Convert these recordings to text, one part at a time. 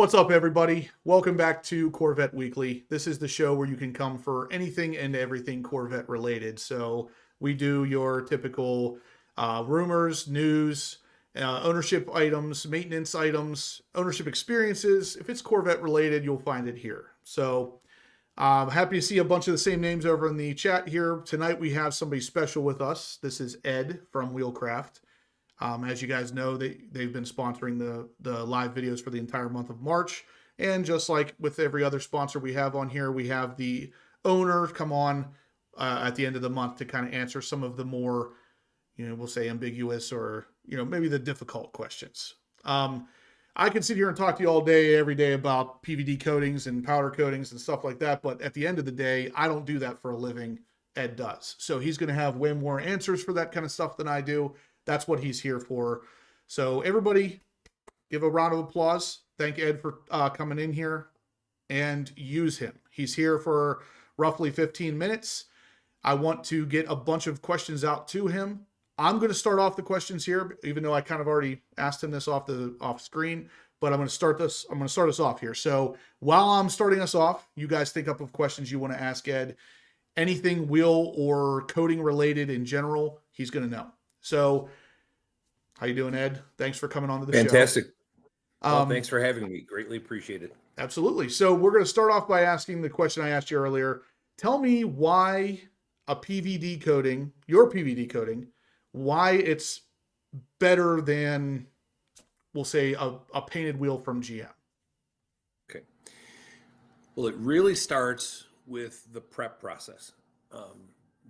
What's up, everybody? Welcome back to Corvette Weekly. This is the show where you can come for anything and everything Corvette related. So we do your typical rumors, news, ownership items, maintenance items, ownership experiences. If it's Corvette related, you'll find it here. So happy to see a bunch of the same names over in the chat here. Tonight we have somebody special with us. This is Ed from Wheelcraft. As you guys know, they've been sponsoring the live videos for the entire month of March. And just like with every other sponsor we have on here, we have the owner come on at the end of the month to kind of answer some of the more, we'll say ambiguous or, maybe the difficult questions. I could sit here and talk to you all day, every day about PVD coatings and powder coatings and stuff like that. But at the end of the day, I don't do that for a living. Ed does. So he's going to have way more answers for that kind of stuff than I do. That's what he's here for. So everybody give a round of applause. Thank Ed for coming in here and use him. He's here for roughly 15 minutes. I want to get a bunch of questions out to him. I'm going to start off the questions here, even though I kind of already asked him this off screen, but I'm going to start us off here. So while I'm starting us off, you guys think up of questions you want to ask Ed. Anything wheel or coating related in general, he's going to know. So, how you doing, Ed? Thanks for coming on to the show. Fantastic. Thanks for having me. Greatly appreciated. Absolutely. So, we're going to start off by asking the question I asked you earlier. Tell me why a PVD coating, your PVD coating, why it's better than, we'll say, a painted wheel from GM. Okay. Well, it really starts with the prep process.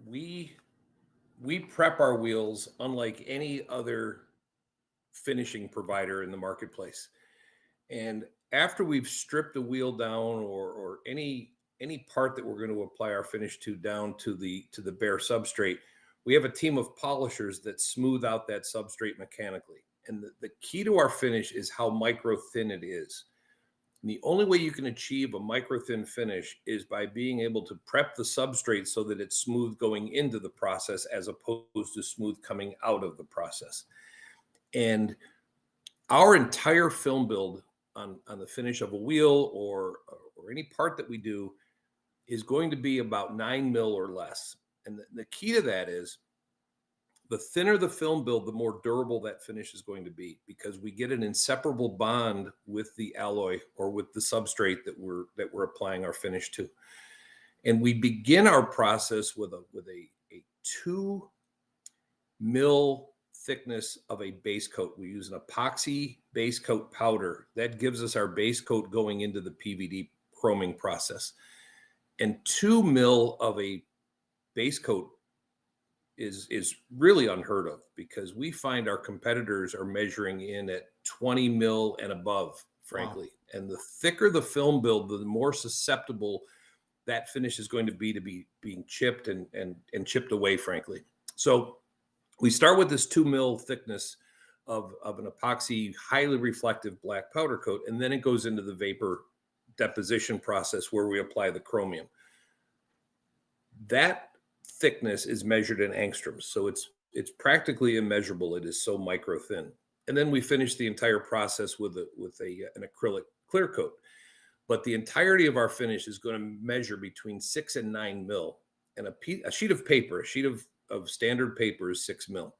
We prep our wheels unlike any other finishing provider in the marketplace. And after we've stripped the wheel down or any part that we're going to apply our finish to down to the bare substrate, we have a team of polishers that smooth out that substrate mechanically. And the key to our finish is how micro thin it is. And the only way you can achieve a micro thin finish is by being able to prep the substrate so that it's smooth going into the process as opposed to smooth coming out of the process. And our entire film build on the finish of a wheel or any part that we do is going to be about 9 mil or less. And the key to that is the thinner the film build, the more durable that finish is going to be, because we get an inseparable bond with the alloy or with the substrate that we're applying our finish to. And we begin our process with a 2 mil thickness of a base coat. We use an epoxy base coat powder that gives us our base coat going into the PVD chroming process. And 2 mil of a base coat is really unheard of, because we find our competitors are measuring in at 20 mil and above, frankly. Wow. And the thicker the film build, the more susceptible that finish is going to be being chipped and chipped away, frankly. So we start with this 2 mil thickness of an epoxy, highly reflective black powder coat, and then it goes into the vapor deposition process where we apply the chromium. That thickness is measured in angstroms, so it's practically immeasurable. It is so micro thin. And then we finish the entire process with an acrylic clear coat. But the entirety of our finish is going to measure between 6 and 9 mil, and a sheet of paper, a sheet of standard paper is 6 mil.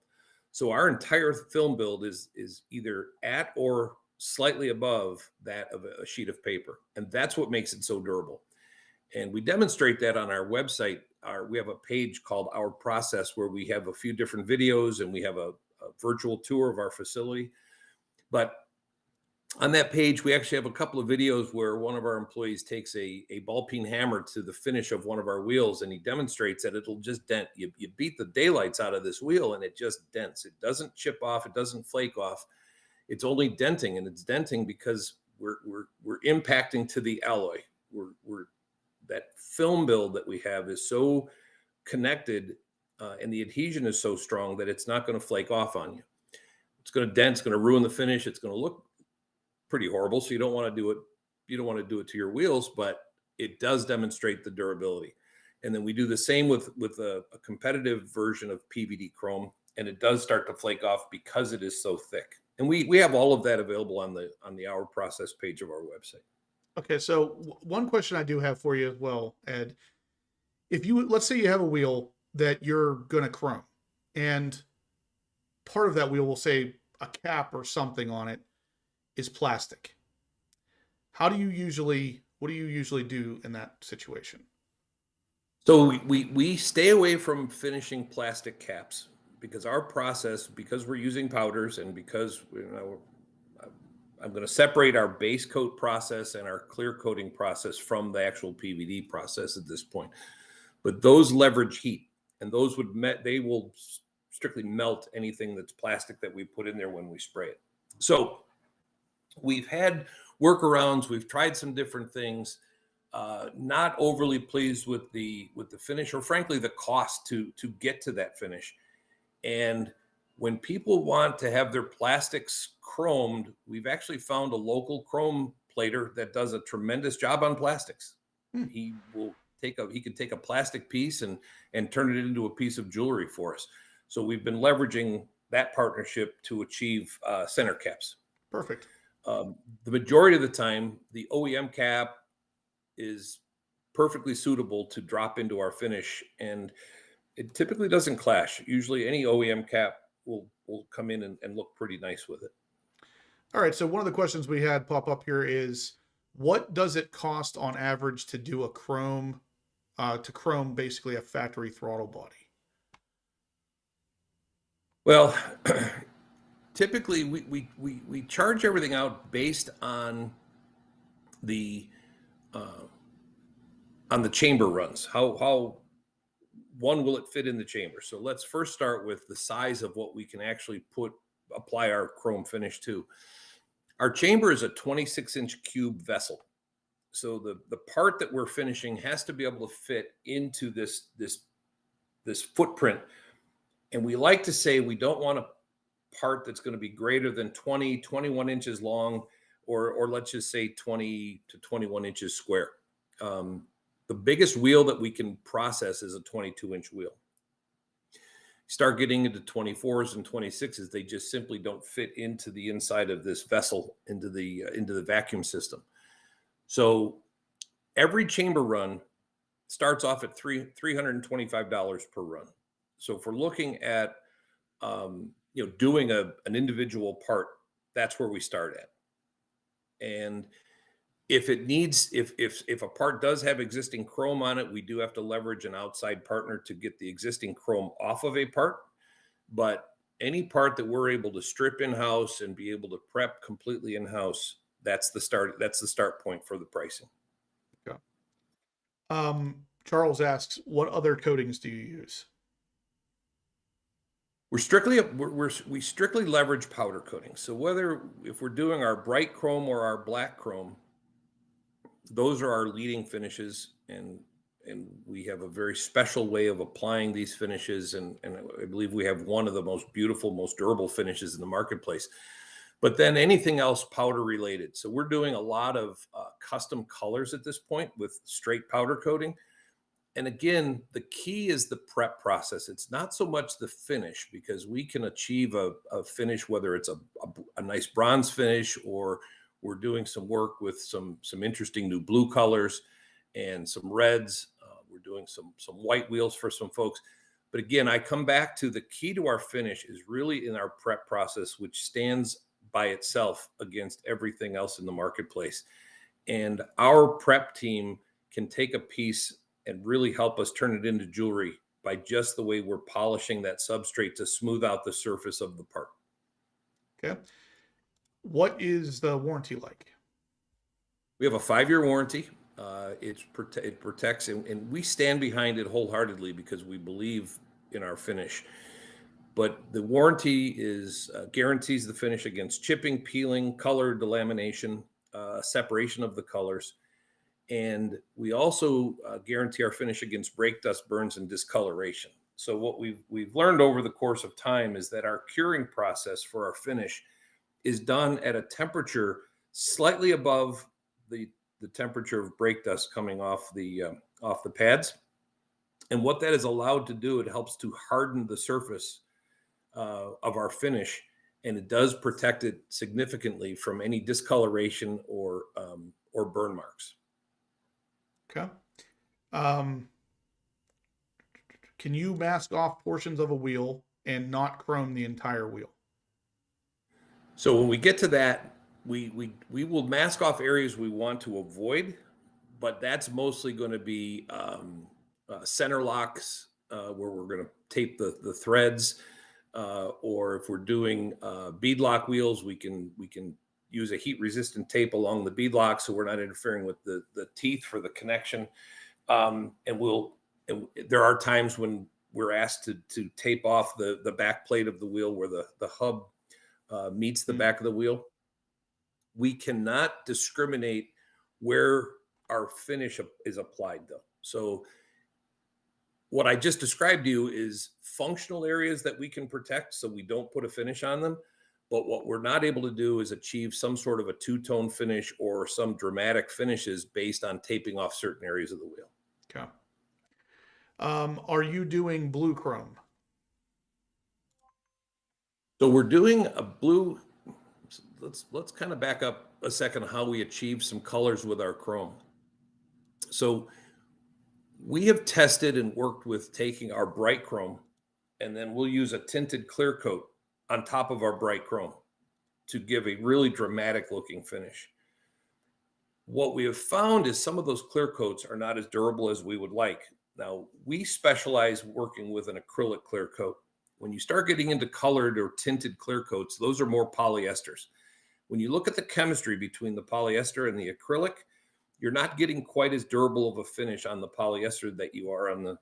So our entire film build is either at or slightly above that of a sheet of paper, and that's what makes it so durable. And we demonstrate that on our website. We have a page called Our Process where we have a few different videos and we have a virtual tour of our facility. But on that page, we actually have a couple of videos where one of our employees takes a ball peen hammer to the finish of one of our wheels, and he demonstrates that it'll just dent. You beat the daylights out of this wheel and it just dents. It doesn't chip off. It doesn't flake off. It's only denting, and it's denting because we're impacting to the alloy. That film build that we have is so connected and the adhesion is so strong that it's not going to flake off on you. It's going to dent, it's going to ruin the finish. It's going to look pretty horrible. So you don't want to do it. You don't want to do it to your wheels, but it does demonstrate the durability. And then we do the same with a competitive version of PVD chrome, and it does start to flake off because it is so thick. And we have all of that available on the Our Process page of our website. Okay, so one question I do have for you as well, Ed. If you, let's say you have a wheel that you're going to chrome, and part of that wheel will say a cap or something on it is plastic. What do you usually do in that situation? So we stay away from finishing plastic caps because our process, because we're using powders, and because I'm going to separate our base coat process and our clear coating process from the actual PVD process at this point. But those leverage heat, and those they will strictly melt anything that's plastic that we put in there when we spray it. So we've had workarounds. We've tried some different things. Not overly pleased with the finish, or frankly the cost to get to that finish. And when people want to have their plastics chromed, we've actually found a local chrome plater that does a tremendous job on plastics. He can take a plastic piece and turn it into a piece of jewelry for us. So we've been leveraging that partnership to achieve center caps. Perfect. The majority of the time, the OEM cap is perfectly suitable to drop into our finish, and it typically doesn't clash. Usually any OEM cap will come in and look pretty nice with it. All right, so one of the questions we had pop up here is, what does it cost on average to do a chrome, basically a factory throttle body? Well, typically we charge everything out based on the chamber runs. How one will it fit in the chamber? So let's first start with the size of what we can actually apply our chrome finish to. Our chamber is a 26-inch cube vessel. So the part that we're finishing has to be able to fit into this footprint. And we like to say we don't want a part that's going to be greater than 21 inches long, or let's just say 20 to 21 inches square. The biggest wheel that we can process is a 22-inch wheel. Start getting into 24s and 26s, they just simply don't fit into the inside of this vessel, into the vacuum system. So every chamber run starts off at $325 per run. So if we're looking at doing an individual part, that's where we start at. And if a part does have existing chrome on it, we do have to leverage an outside partner to get the existing chrome off of a part. But any part that we're able to strip in-house and be able to prep completely in-house, that's the start point for the pricing. Okay. Charles asks, what other coatings do you use? We strictly leverage powder coating. So if we're doing our bright chrome or our black chrome, those are our leading finishes, and we have a very special way of applying these finishes, and I believe we have one of the most beautiful, most durable finishes in the marketplace. But then anything else powder related. So we're doing a lot of custom colors at this point with straight powder coating. And again, the key is the prep process. It's not so much the finish, because we can achieve a finish, whether it's a nice bronze finish, or we're doing some work with some interesting new blue colors and some reds. We're doing some white wheels for some folks. But again, I come back to the key to our finish is really in our prep process, which stands by itself against everything else in the marketplace. And our prep team can take a piece and really help us turn it into jewelry by just the way we're polishing that substrate to smooth out the surface of the part. Okay. What is the warranty like? We have a 5-year warranty. It protects, and we stand behind it wholeheartedly because we believe in our finish. But the warranty guarantees the finish against chipping, peeling, color delamination, separation of the colors. And we also guarantee our finish against brake dust, burns, and discoloration. So what we've learned over the course of time is that our curing process for our finish is done at a temperature slightly above the temperature of brake dust coming off the pads. And what that is allowed to do, it helps to harden the surface of our finish and it does protect it significantly from any discoloration or burn marks. Okay. Um, can you mask off portions of a wheel and not chrome the entire wheel? So when we get to that, we will mask off areas we want to avoid, but that's mostly going to be center locks where we're going to tape the threads, or if we're doing bead lock wheels, we can use a heat resistant tape along the bead lock so we're not interfering with the teeth for the connection. And there are times when we're asked to tape off the back plate of the wheel where the hub meets the back of the wheel. We cannot discriminate where our finish is applied, though. So what I just described to you is functional areas that we can protect so we don't put a finish on them. But what we're not able to do is achieve some sort of a two-tone finish or some dramatic finishes based on taping off certain areas of the wheel. Okay. Are you doing blue chrome? So we're doing a blue. Let's kind of back up a second how we achieve some colors with our chrome. So we have tested and worked with taking our bright chrome, and then we'll use a tinted clear coat on top of our bright chrome to give a really dramatic looking finish. What we have found is some of those clear coats are not as durable as we would like. Now, we specialize working with an acrylic clear coat. When you start getting into colored or tinted clear coats, those are more polyesters. When you look at the chemistry between the polyester and the acrylic, you're not getting quite as durable of a finish on the polyester that you are on the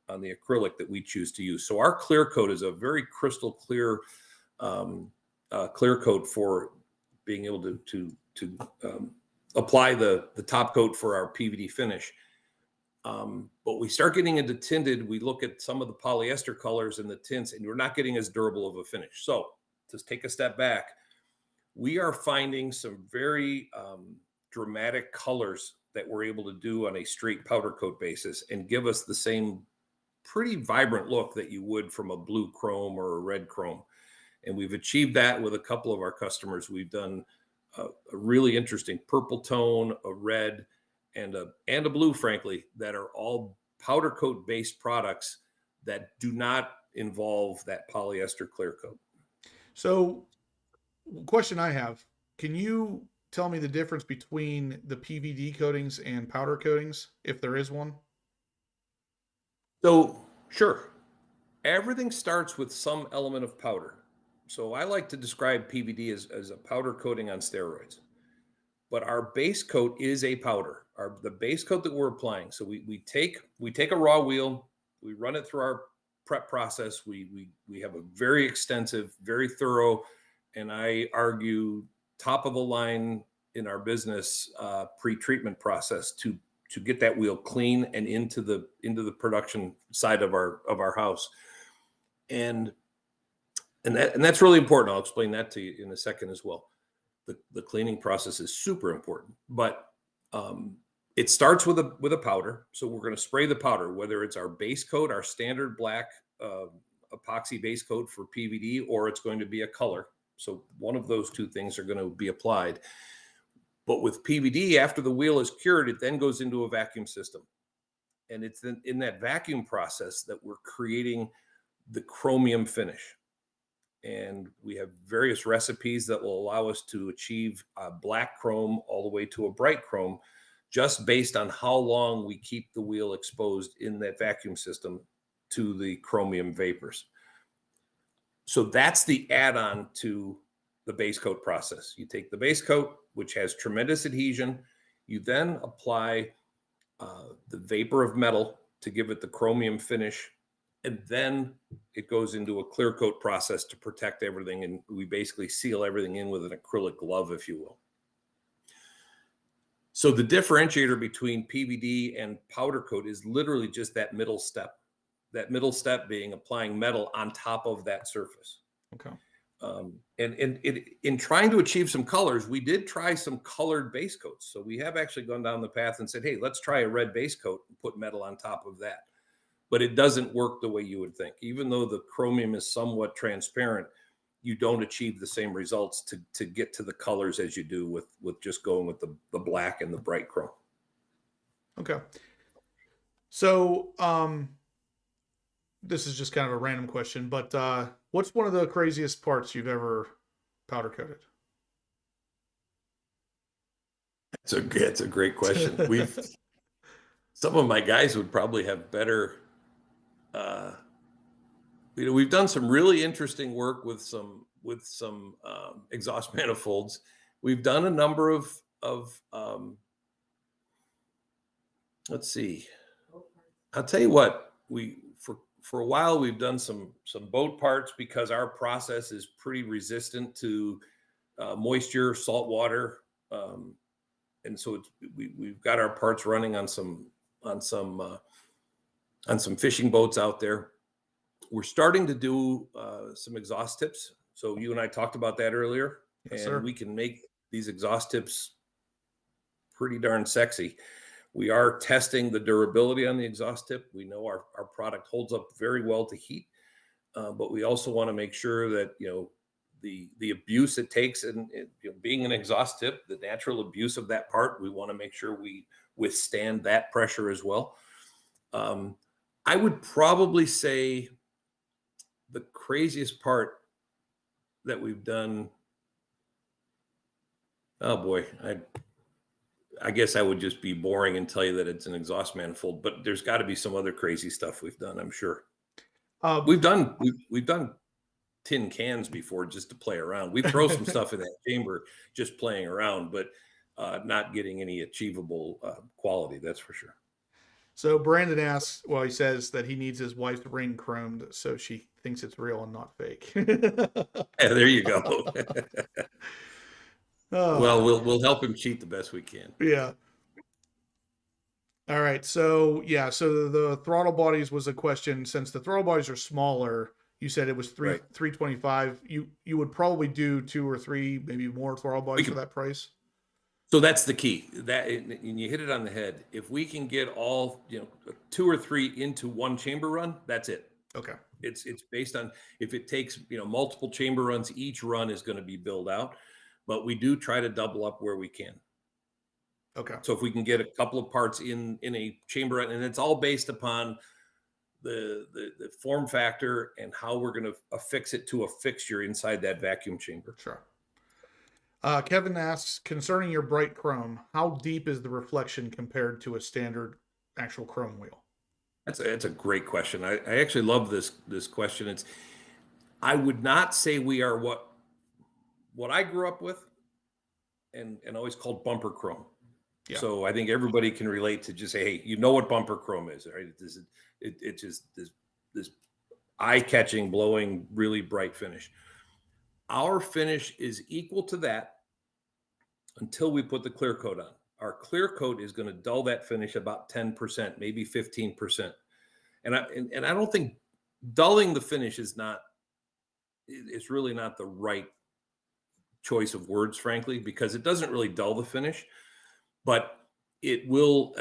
acrylic that we choose to use. So our clear coat is a very crystal clear clear coat for being able to apply the top coat for our PVD finish. But we start getting into tinted, we look at some of the polyester colors and the tints, and we're not getting as durable of a finish. So to take a step back, we are finding some very dramatic colors that we're able to do on a straight powder coat basis and give us the same pretty vibrant look that you would from a blue chrome or a red chrome. And we've achieved that with a couple of our customers. We've done a really interesting purple tone, a red, and a blue, frankly, that are all powder coat based products that do not involve that polyester clear coat. So, question I have, can you tell me the difference between the PVD coatings and powder coatings, if there is one? So, sure, everything starts with some element of powder. So I like to describe PVD as a powder coating on steroids. But our base coat is a powder. The base coat that we're applying. So we take a raw wheel, we run it through our prep process. We have a very extensive, very thorough, and I argue top of the line in our business pre-treatment process to get that wheel clean and into the production side of our house. And that's really important. I'll explain that to you in a second as well. The cleaning process is super important, but it starts with a powder. So we're going to spray the powder, whether it's our base coat, our standard black epoxy base coat for PVD, or it's going to be a color. So one of those two things are going to be applied. But with PVD, after the wheel is cured, it then goes into a vacuum system. And it's in that vacuum process that we're creating the chromium finish. And we have various recipes that will allow us to achieve a black chrome all the way to a bright chrome, just based on how long we keep the wheel exposed in that vacuum system to the chromium vapors. So that's the add-on to the base coat process. You take the base coat, which has tremendous adhesion. You then apply the vapor of metal to give it the chromium finish. And then it goes into a clear coat process to protect everything. And we basically seal everything in with an acrylic glove, if you will. So the differentiator between PVD and powder coat is literally just that middle step. That middle step being applying metal on top of that surface. Okay. In trying to achieve some colors, we did try some colored base coats. So we have actually gone down the path and said, hey, let's try a red base coat and put metal on top of that. But it doesn't work the way you would think. Even though the chromium is somewhat transparent, you don't achieve the same results to get to the colors as you do with just going with the black and the bright chrome. Okay. So, this is just kind of a random question, but what's one of the craziest parts you've ever powder coated? It's a great question. Some of my guys would probably have better. Uh, we've done some really interesting work with some exhaust manifolds. We've done a number of let's see. I'll tell you what, for a while we've done some boat parts because our process is pretty resistant to moisture, salt water, and so we've got our parts running on some fishing boats out there. We're starting to do some exhaust tips. So you and I talked about that earlier, Yes, and sir. we can make these exhaust tips pretty darn sexy. We are testing the durability on the exhaust tip. We know our product holds up very well to heat, but we also want to make sure that, the abuse it takes in being an exhaust tip, the natural abuse of that part, we want to make sure we withstand that pressure as well. I would probably say the craziest part that we've done. Oh boy, I guess I would just be boring and tell you that it's an exhaust manifold, but there's got to be some other crazy stuff we've done, I'm sure. We've done tin cans before just to play around. We throw some stuff in that chamber just playing around, but not getting any achievable quality, that's for sure. So Brandon asks, well, he says that he needs his wife's ring chromed so she thinks it's real and not fake. Yeah, there you go. Well, Oh, we'll help him cheat the best we can. yeah. All right. So yeah. So the throttle bodies was a question. Since the throttle bodies are smaller, you said it was Right. 325. You would probably do 2 or 3, maybe more throttle bodies for that price. So that's the key. And you hit it on the head. If we can get all 2 or 3 into one chamber run, that's it. Okay. It's based on if it takes multiple chamber runs, each run is going to be billed out, but we do try to double up where we can. Okay. So if we can get a couple of parts in a chamber run, and it's all based upon the form factor and how we're going to affix it to a fixture inside that vacuum chamber. Sure. Kevin asks, concerning your bright chrome, how deep is the reflection compared to a standard actual chrome wheel? That's a great question. I actually love this question. I would not say we are what I grew up with and always called bumper chrome. Yeah. So I think everybody can relate to just say, hey, you know what bumper chrome is, right? It's just this eye-catching, blowing, really bright finish. Our finish is equal to that until we put the clear coat on. Our clear coat is going to dull that finish about 10%, maybe 15%. And I don't think dulling the finish is really not the right choice of words, frankly, because it doesn't really dull the finish, but it will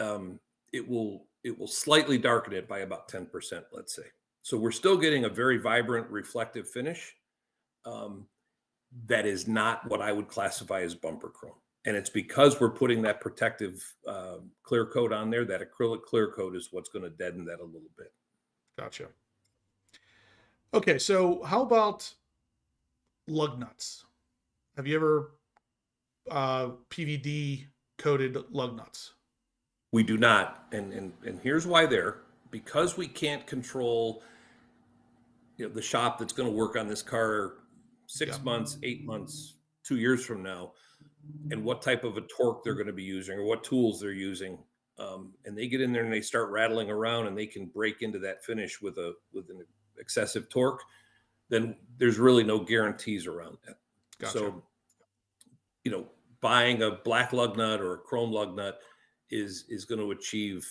slightly darken it by about 10%, let's say. So we're still getting a very vibrant, reflective finish. That is not what I would classify as bumper chrome. And it's because we're putting that protective clear coat on there, that acrylic clear coat is what's going to deaden that a little bit. Gotcha. Okay, so how about lug nuts? Have you ever PVD coated lug nuts? We do not. And here's why because we can't control the shop that's going to work on this car 6 months, 8 months, 2 years from now, and what type of a torque they're going to be using or what tools they're using. And they get in there and they start rattling around and they can break into that finish with an excessive torque, then there's really no guarantees around that. Gotcha. So, buying a black lug nut or a chrome lug nut is going to achieve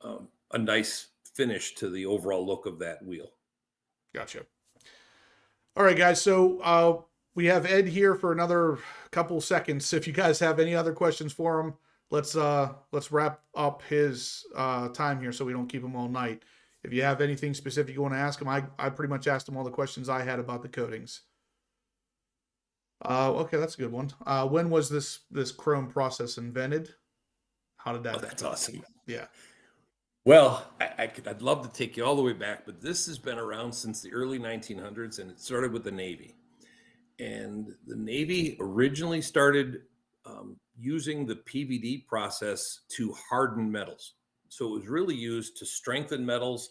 a nice finish to the overall look of that wheel. Gotcha. All right, guys. So we have Ed here for another couple seconds. If you guys have any other questions for him, let's wrap up his time here so we don't keep him all night. If you have anything specific you want to ask him, I pretty much asked him all the questions I had about the coatings. Okay, that's a good one. When was this chrome process invented? How did Oh, that? that's awesome. Yeah. Well, I'd love to take you all the way back, but this has been around since the early 1900s, and it started with the Navy. And the Navy originally started using the PVD process to harden metals. So it was really used to strengthen metals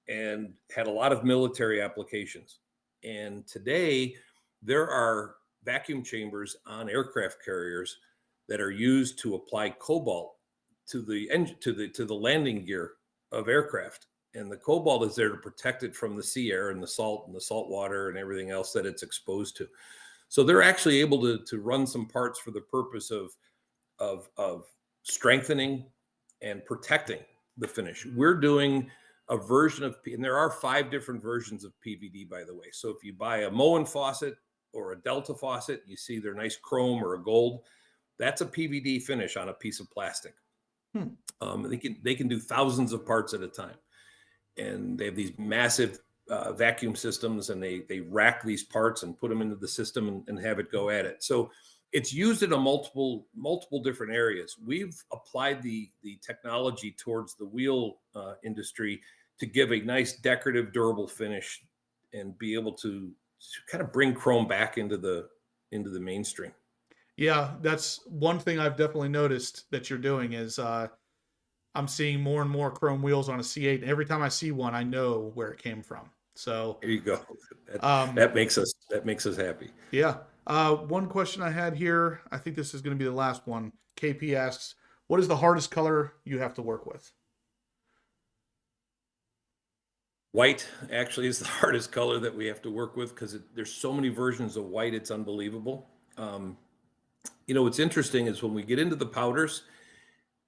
and had a lot of military applications. And today, there are vacuum chambers on aircraft carriers that are used to apply cobalt to the engine to the landing gear of aircraft. And the cobalt is there to protect it from the sea air and the salt water and everything else that it's exposed to. So they're actually able to run some parts for the purpose of strengthening and protecting the finish. We're doing a version of, and there are 5 different versions of PVD, by the way. So if you buy a Moen faucet or a Delta faucet, you see their nice chrome or a gold. That's a PVD finish on a piece of plastic. Hmm. They can do thousands of parts at a time, and they have these massive vacuum systems, and they rack these parts and put them into the system and have it go at it. So it's used in a multiple different areas. We've applied the technology towards the wheel industry to give a nice decorative, durable finish and be able to kind of bring chrome back into the mainstream. Yeah, that's one thing I've definitely noticed that you're doing is I'm seeing more and more chrome wheels on a C8, and every time I see one, I know where it came from. So, There you go. That, um, that makes us happy. yeah. One question I had here, I think this is going to be the last one. KP asks, what is the hardest color you have to work with? White actually is the hardest color that we have to work with because there's so many versions of white. It's unbelievable. Um, what's interesting is when we get into the powders,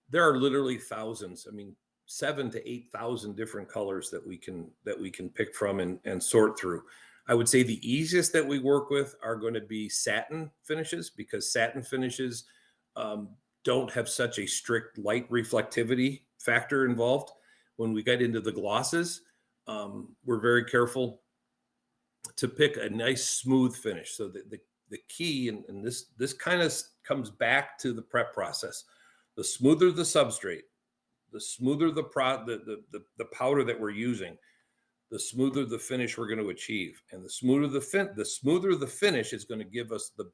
there are literally thousands. I mean, 7 to 8,000 different colors that we can pick from and sort through. I would say the easiest that we work with are going to be satin finishes because satin finishes um, don't have such a strict light reflectivity factor involved. When we get into the glosses, we're very careful to pick a nice smooth finish. So the key, and this kind of comes back to the prep process. The smoother the substrate, the smoother the powder that we're using, the smoother the finish we're going to achieve, and the smoother the finish is going to give us the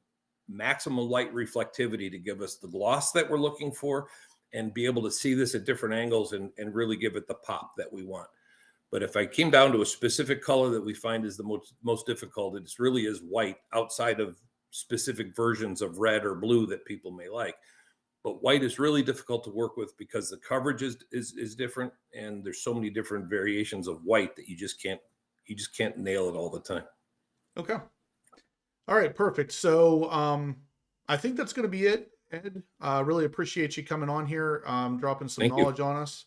maximum light reflectivity to give us the gloss that we're looking for, and be able to see this at different angles and really give it the pop that we want. But if I came down to a specific color that we find is the most difficult, it really is white, outside of specific versions of red or blue that people may like. But white is really difficult to work with because the coverage is different, and there's so many different variations of white that you just can't nail it all the time. Okay. All right, perfect. So I think that's going to be it, Ed. Really appreciate you coming on here, dropping some Thank you. knowledge on us.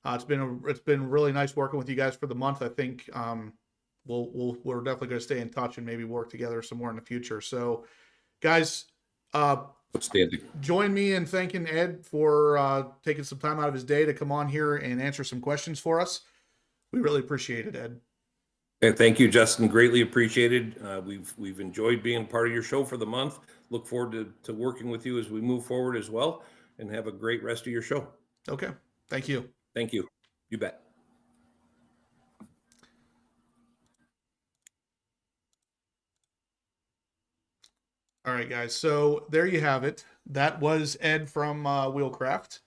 It's been really nice working with you guys for the month. I think we're definitely going to stay in touch and maybe work together some more in the future. So, guys, Outstanding. join me in thanking Ed for taking some time out of his day to come on here and answer some questions for us. We really appreciate it, Ed. And thank you, Justin. Greatly appreciated. We've enjoyed being part of your show for the month. Look forward to working with you as we move forward as well. And have a great rest of your show. Okay. Thank you. Thank you. You bet. All right, guys. So there you have it. That was Ed from Wheelcraft.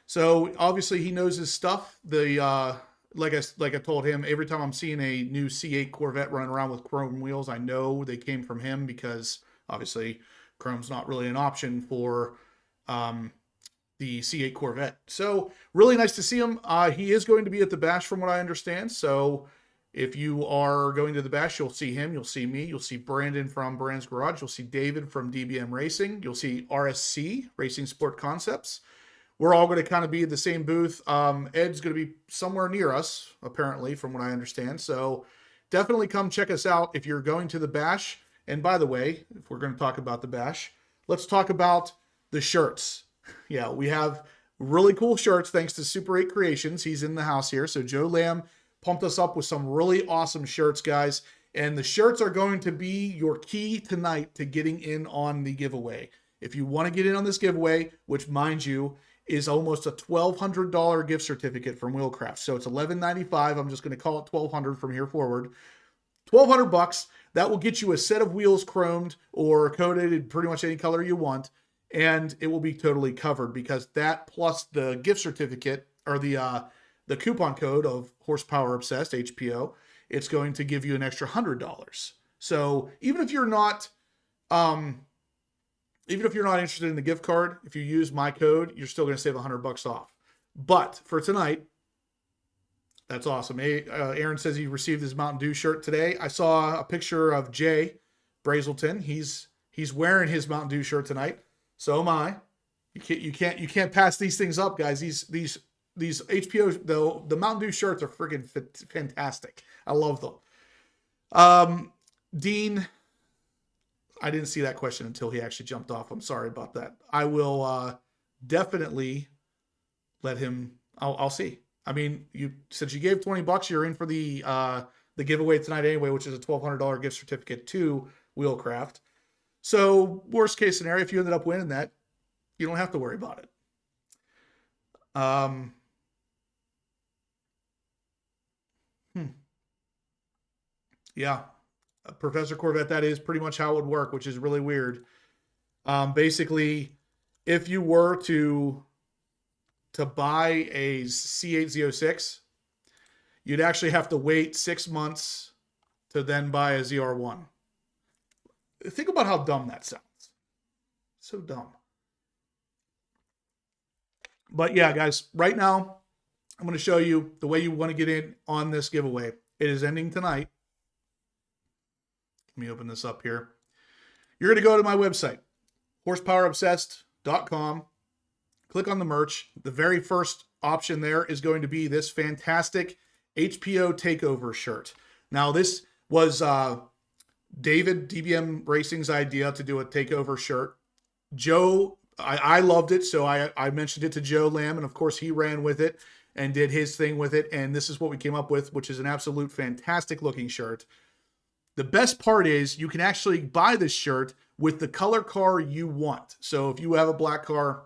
So obviously he knows his stuff. Like I told him, every time I'm seeing a new C8 Corvette run around with chrome wheels, I know they came from him because obviously chrome's not really an option for the C8 Corvette. So really nice to see him. He is going to be at the Bash from what I understand. So if you are going to the Bash, you'll see him, you'll see me, you'll see Brandon from Brand's Garage, you'll see David from DBM Racing, you'll see RSC, Racing Sport Concepts. We're all going to kind of be at the same booth. Ed's going to be somewhere near us, apparently, from what I understand. So definitely come check us out if you're going to the Bash. And by the way, if we're going to talk about the Bash, let's talk about the shirts. Yeah, we have really cool shirts thanks to Super 8 Creations. He's in the house here. So Joe Lamb pumped us up with some really awesome shirts, guys. And the shirts are going to be your key tonight to getting in on the giveaway. If you want to get in on this giveaway, which mind you is almost a $1,200 gift certificate from Wheelcraft. So it's $1,195. I'm just going to call it $1,200 from here forward. $1,200. That will get you a set of wheels chromed or coated in pretty much any color you want, and it will be totally covered, because that plus the gift certificate, or the coupon code of horsepower obsessed HPO, it's going to give you an extra $100. So even if you're not interested in the gift card, if you use my code, you're still going to save $100 off. But for tonight, that's awesome. Aaron says he received his Mountain Dew shirt today. I saw a picture of Jay Brazelton. He's wearing his Mountain Dew shirt tonight. So am I. You can't pass these things up, guys. These HPO, though, the Mountain Dew shirts are freaking fantastic. I love them. Dean, I didn't see that question until he actually jumped off. I'm sorry about that. I will definitely let him. I'll see. I mean, since you gave $20, you're in for the giveaway tonight anyway, which is a $1,200 gift certificate to Wheelcraft. So worst case scenario, if you ended up winning that, you don't have to worry about it. Yeah, Professor Corvette, that is pretty much how it would work, which is really weird. Basically, if you were to buy a C8Z06, you'd actually have to wait 6 months to then buy a ZR1. Think about how dumb that sounds. So dumb. But yeah, guys, right now, I'm going to show you the way you want to get in on this giveaway. It is ending tonight. Let me open this up here. You're going to go to my website, horsepowerobsessed.com. Click on the merch. The very first option there is going to be this fantastic HPO Takeover shirt. Now, this was David DBM Racing's idea to do a Takeover shirt. Joe, I loved it, so I mentioned it to Joe Lamb, and of course he ran with it and did his thing with it, and this is what we came up with, which is an absolute fantastic looking shirt. The best part is you can actually buy this shirt with the color car you want. So if you have a black car,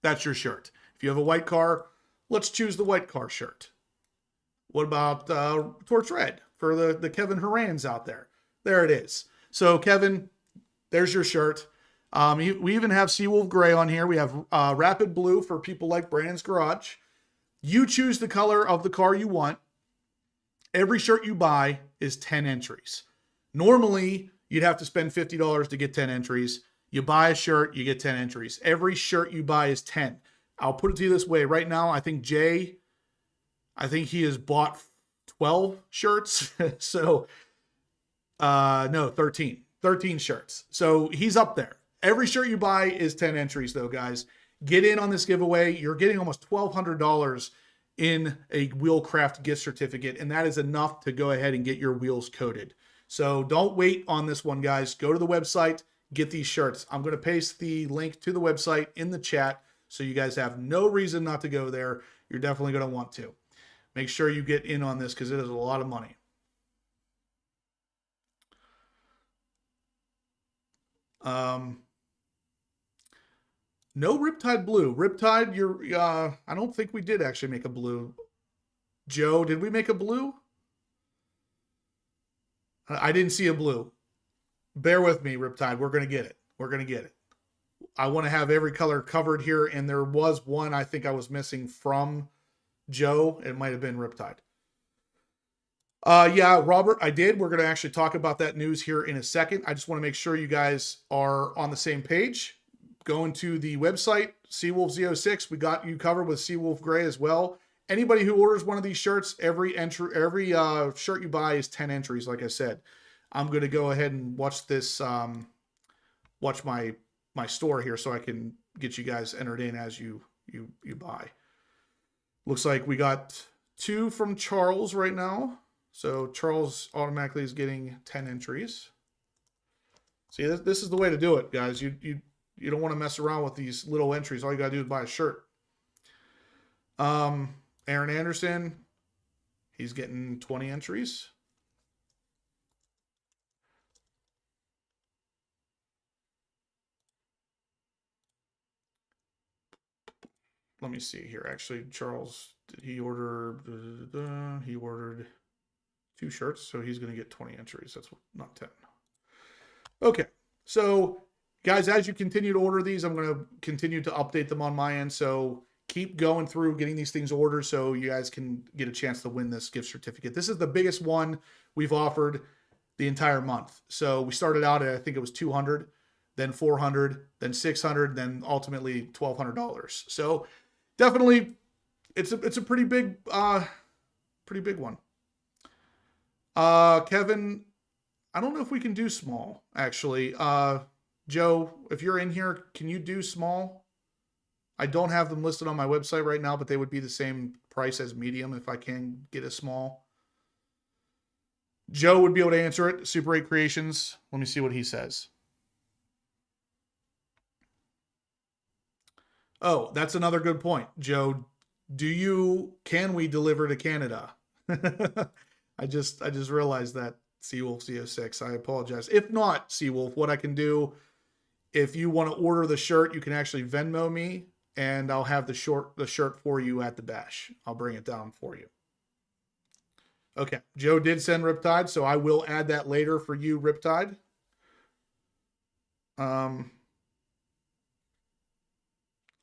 that's your shirt. If you have a white car, let's choose the white car shirt. What about Torch Red for the Kevin Herans out there? There it is. So Kevin, there's your shirt. We even have Seawolf Gray on here. We have Rapid Blue for people like Brandon's Garage. You choose the color of the car you want. Every shirt you buy is 10 entries. Normally, you'd have to spend $50 to get 10 entries. You buy a shirt, you get 10 entries. Every shirt you buy is 10. I'll put it to you this way. Right now, I think Jay, he has bought 12 shirts. So, no, 13. 13 shirts. So he's up there. Every shirt you buy is 10 entries, though, guys. Get in on this giveaway. You're getting almost $1,200 in a Wheelcraft gift certificate, and that is enough to go ahead and get your wheels coated. So don't wait on this one, guys. Go to the website, get these shirts. I'm going to paste the link to the website in the chat, so you guys have no reason not to go there. You're definitely going to want to. Make sure you get in on this, because it is a lot of money. No Riptide Blue. Riptide, I don't think we did actually make a blue. Joe, did we make a blue? I didn't see a blue. Bear with me, Riptide. We're going to get it. We're going to get it. I want to have every color covered here, and there was one I think I was missing from Joe. It might have been Riptide. Yeah, Robert, I did. We're going to actually talk about that news here in a second. I just want to make sure you guys are on the same page. Going to the website, Seawolf Z06. We got you covered with Seawolf Gray as well. Anybody who orders one of these shirts, every shirt you buy is 10 entries, like I said. I'm going to go ahead and watch this, watch my store here so I can get you guys entered in as you buy. Looks like we got 2 from Charles right now. So Charles automatically is getting 10 entries. See, this is the way to do it, guys. You don't want to mess around with these little entries. All you got to do is buy a shirt. Aaron Anderson, he's getting 20 entries. let me see here. Actually, Charles, did he order? He ordered 2 shirts, so he's going to get 20 entries. That's not 10. Okay, so guys, as you continue to order these, I'm going to continue to update them on my end. So keep going through getting these things ordered so you guys can get a chance to win this gift certificate. This is the biggest one we've offered the entire month. So we started out at, I think it was 200, then 400, then 600, then ultimately $1,200. So definitely it's a pretty big one. Kevin, I don't know if we can do small, actually. Joe, if you're in here, can you do small? I don't have them listed on my website right now, but they would be the same price as medium if I can get a small. Joe would be able to answer it. Super 8 Creations. Let me see what he says. Oh, that's another good point. Joe, can we deliver to Canada? I just realized that, Seawolf Z06. I apologize. If not, Seawolf, what I can do, if you want to order the shirt, you can actually Venmo me, and I'll have the shirt for you at the bash. I'll bring it down for you. Okay, Joe did send Riptide, so I will add that later for you, Riptide. I'm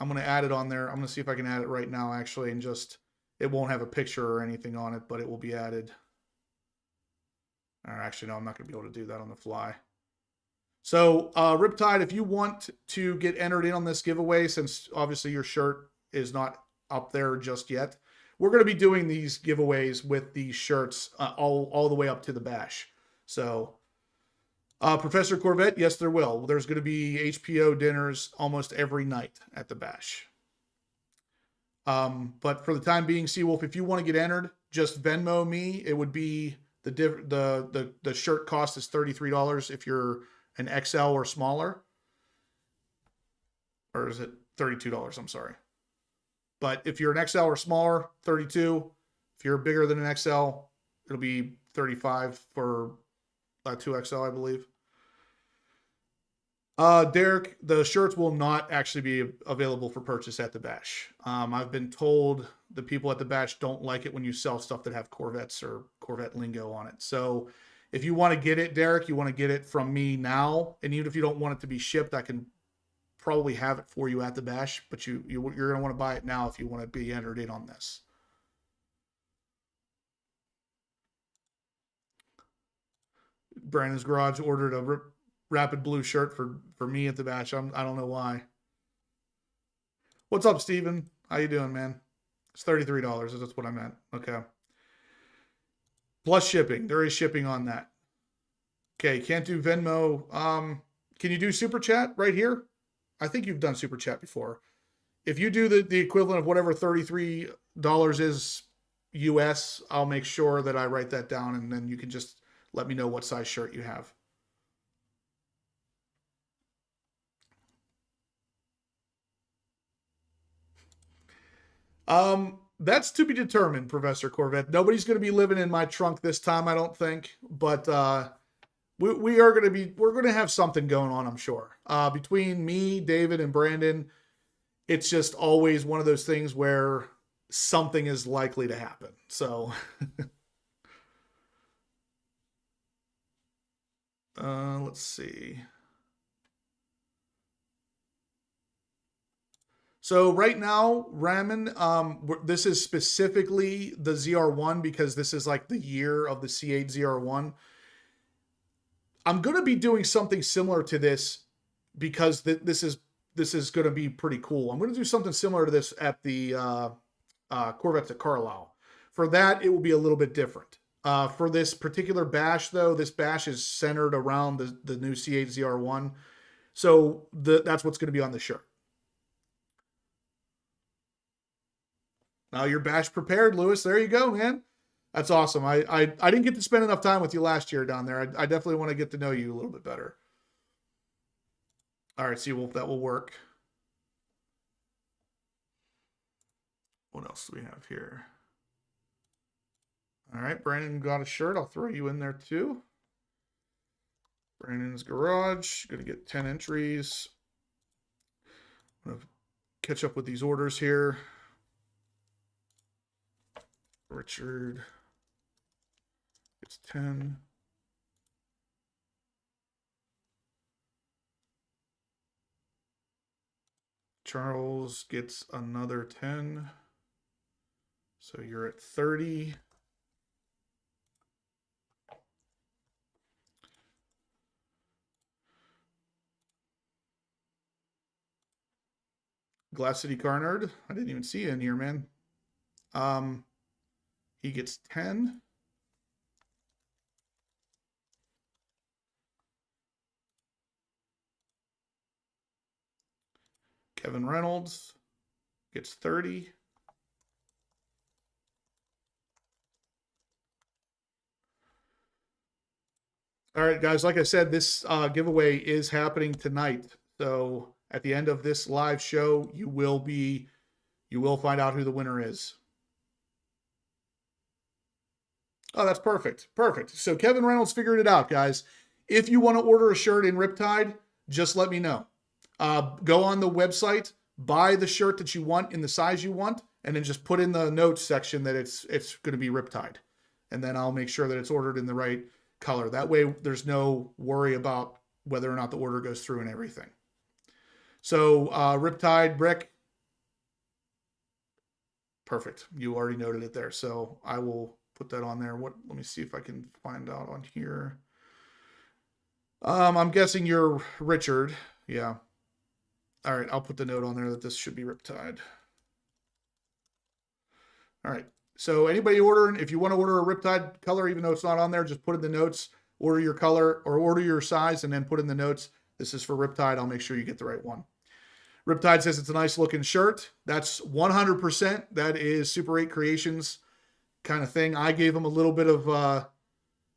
going to add it on there. I'm going to see if I can add it right now, actually, and just, it won't have a picture or anything on it, but it will be added. Or actually, no, I'm not going to be able to do that on the fly. So, Riptide, if you want to get entered in on this giveaway, since obviously your shirt is not up there just yet, we're going to be doing these giveaways with these shirts all the way up to the bash. So, Professor Corvette, yes, there will. There's going to be HPO dinners almost every night at the bash. But for the time being, Seawolf, if you want to get entered, just Venmo me. It would be the shirt cost is $33 if you're an XL or smaller. Or is it $32? I'm sorry. But if you're an XL or smaller, 32. If you're bigger than an XL, it'll be 35 for 2XL, I believe. Derek, the shirts will not actually be available for purchase at the bash. I've been told the people at the bash don't like it when you sell stuff that have Corvettes or Corvette lingo on it. So if you want to get it, Derek, you want to get it from me now. And even if you don't want it to be shipped, I can probably have it for you at the bash, but you're going to want to buy it now if you want to be entered in on this. Brandon's Garage ordered a Rapid Blue shirt for me at the bash. I don't know why. What's up, Steven? How you doing, man? It's $33. That's what I meant. Okay. Plus shipping. There is shipping on that. Okay, can't do Venmo. Can you do Super Chat right here? I think you've done Super Chat before. If you do the equivalent of whatever $33 is US, I'll make sure that I write that down, and then you can just let me know what size shirt you have. That's to be determined, Professor Corvette. Nobody's going to be living in my trunk this time, I don't think. But we're going to have something going on, I'm sure. Between me, David, and Brandon, it's just always one of those things where something is likely to happen. So, let's see. So right now, Ramen, this is specifically the ZR1 because this is like the year of the C8 ZR1. I'm going to be doing something similar to this because this is going to be pretty cool. I'm going to do something similar to this at the Corvettes at Carlisle. For that, it will be a little bit different. For this particular bash, though, this bash is centered around the new C8 ZR1. So that's what's going to be on the shirt. Now you're bash prepared, Lewis. There you go, man. That's awesome. I didn't get to spend enough time with you last year down there. I definitely want to get to know you a little bit better. All right, Seawolf, that will work. What else do we have here? All right, Brandon got a shirt. I'll throw you in there too. Brandon's Garage. Going to get 10 entries. I'm going to catch up with these orders here. Richard gets 10. Charles gets another 10. So you're at 30. Glass City Car Nerd, I didn't even see you in here, man. He gets 10. Kevin Reynolds gets 30. All right, guys, like I said, this giveaway is happening tonight. So at the end of this live show, you will find out who the winner is. Oh, that's perfect. Perfect. So Kevin Reynolds figured it out, guys. If you want to order a shirt in Riptide, just let me know. Go on the website, buy the shirt that you want in the size you want, and then just put in the notes section that it's going to be Riptide. And then I'll make sure that it's ordered in the right color. That way there's no worry about whether or not the order goes through and everything. So Riptide Brick. Perfect. You already noted it there. So I will put that on there. Let me see if I can find out on here. I'm guessing you're Richard. Yeah. All right. I'll put the note on there that this should be Riptide. All right. So anybody ordering, if you want to order a Riptide color, even though it's not on there, just put in the notes, order your color or order your size, and then put in the notes, this is for Riptide. I'll make sure you get the right one. Riptide says it's a nice looking shirt. That's 100%. That is Super 8 Creations kind of thing. I gave him a little bit of, a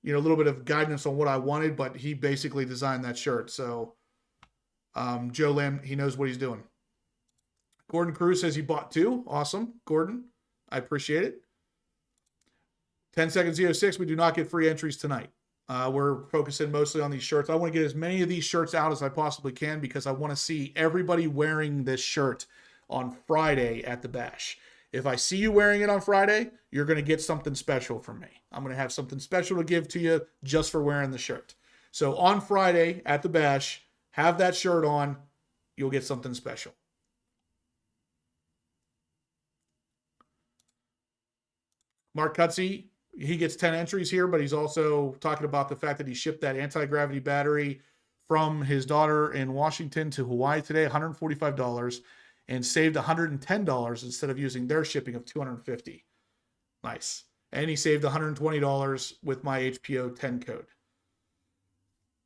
little bit of guidance on what I wanted, but he basically designed that shirt. So Joe Lamb, he knows what he's doing. Gordon Cruz says he bought 2. Awesome. Gordon, I appreciate it. 10 seconds 06. We do not get free entries tonight. We're focusing mostly on these shirts. I want to get as many of these shirts out as I possibly can because I want to see everybody wearing this shirt on Friday at the Bash. If I see you wearing it on Friday, you're going to get something special from me. I'm going to have something special to give to you just for wearing the shirt. So on Friday at the Bash, have that shirt on. You'll get something special. Mark Cutsey, he gets 10 entries here, but he's also talking about the fact that he shipped that anti-gravity battery from his daughter in Washington to Hawaii today, $145, and saved $110 instead of using their shipping of $250. Nice. And he saved $120 with my HPO 10 code.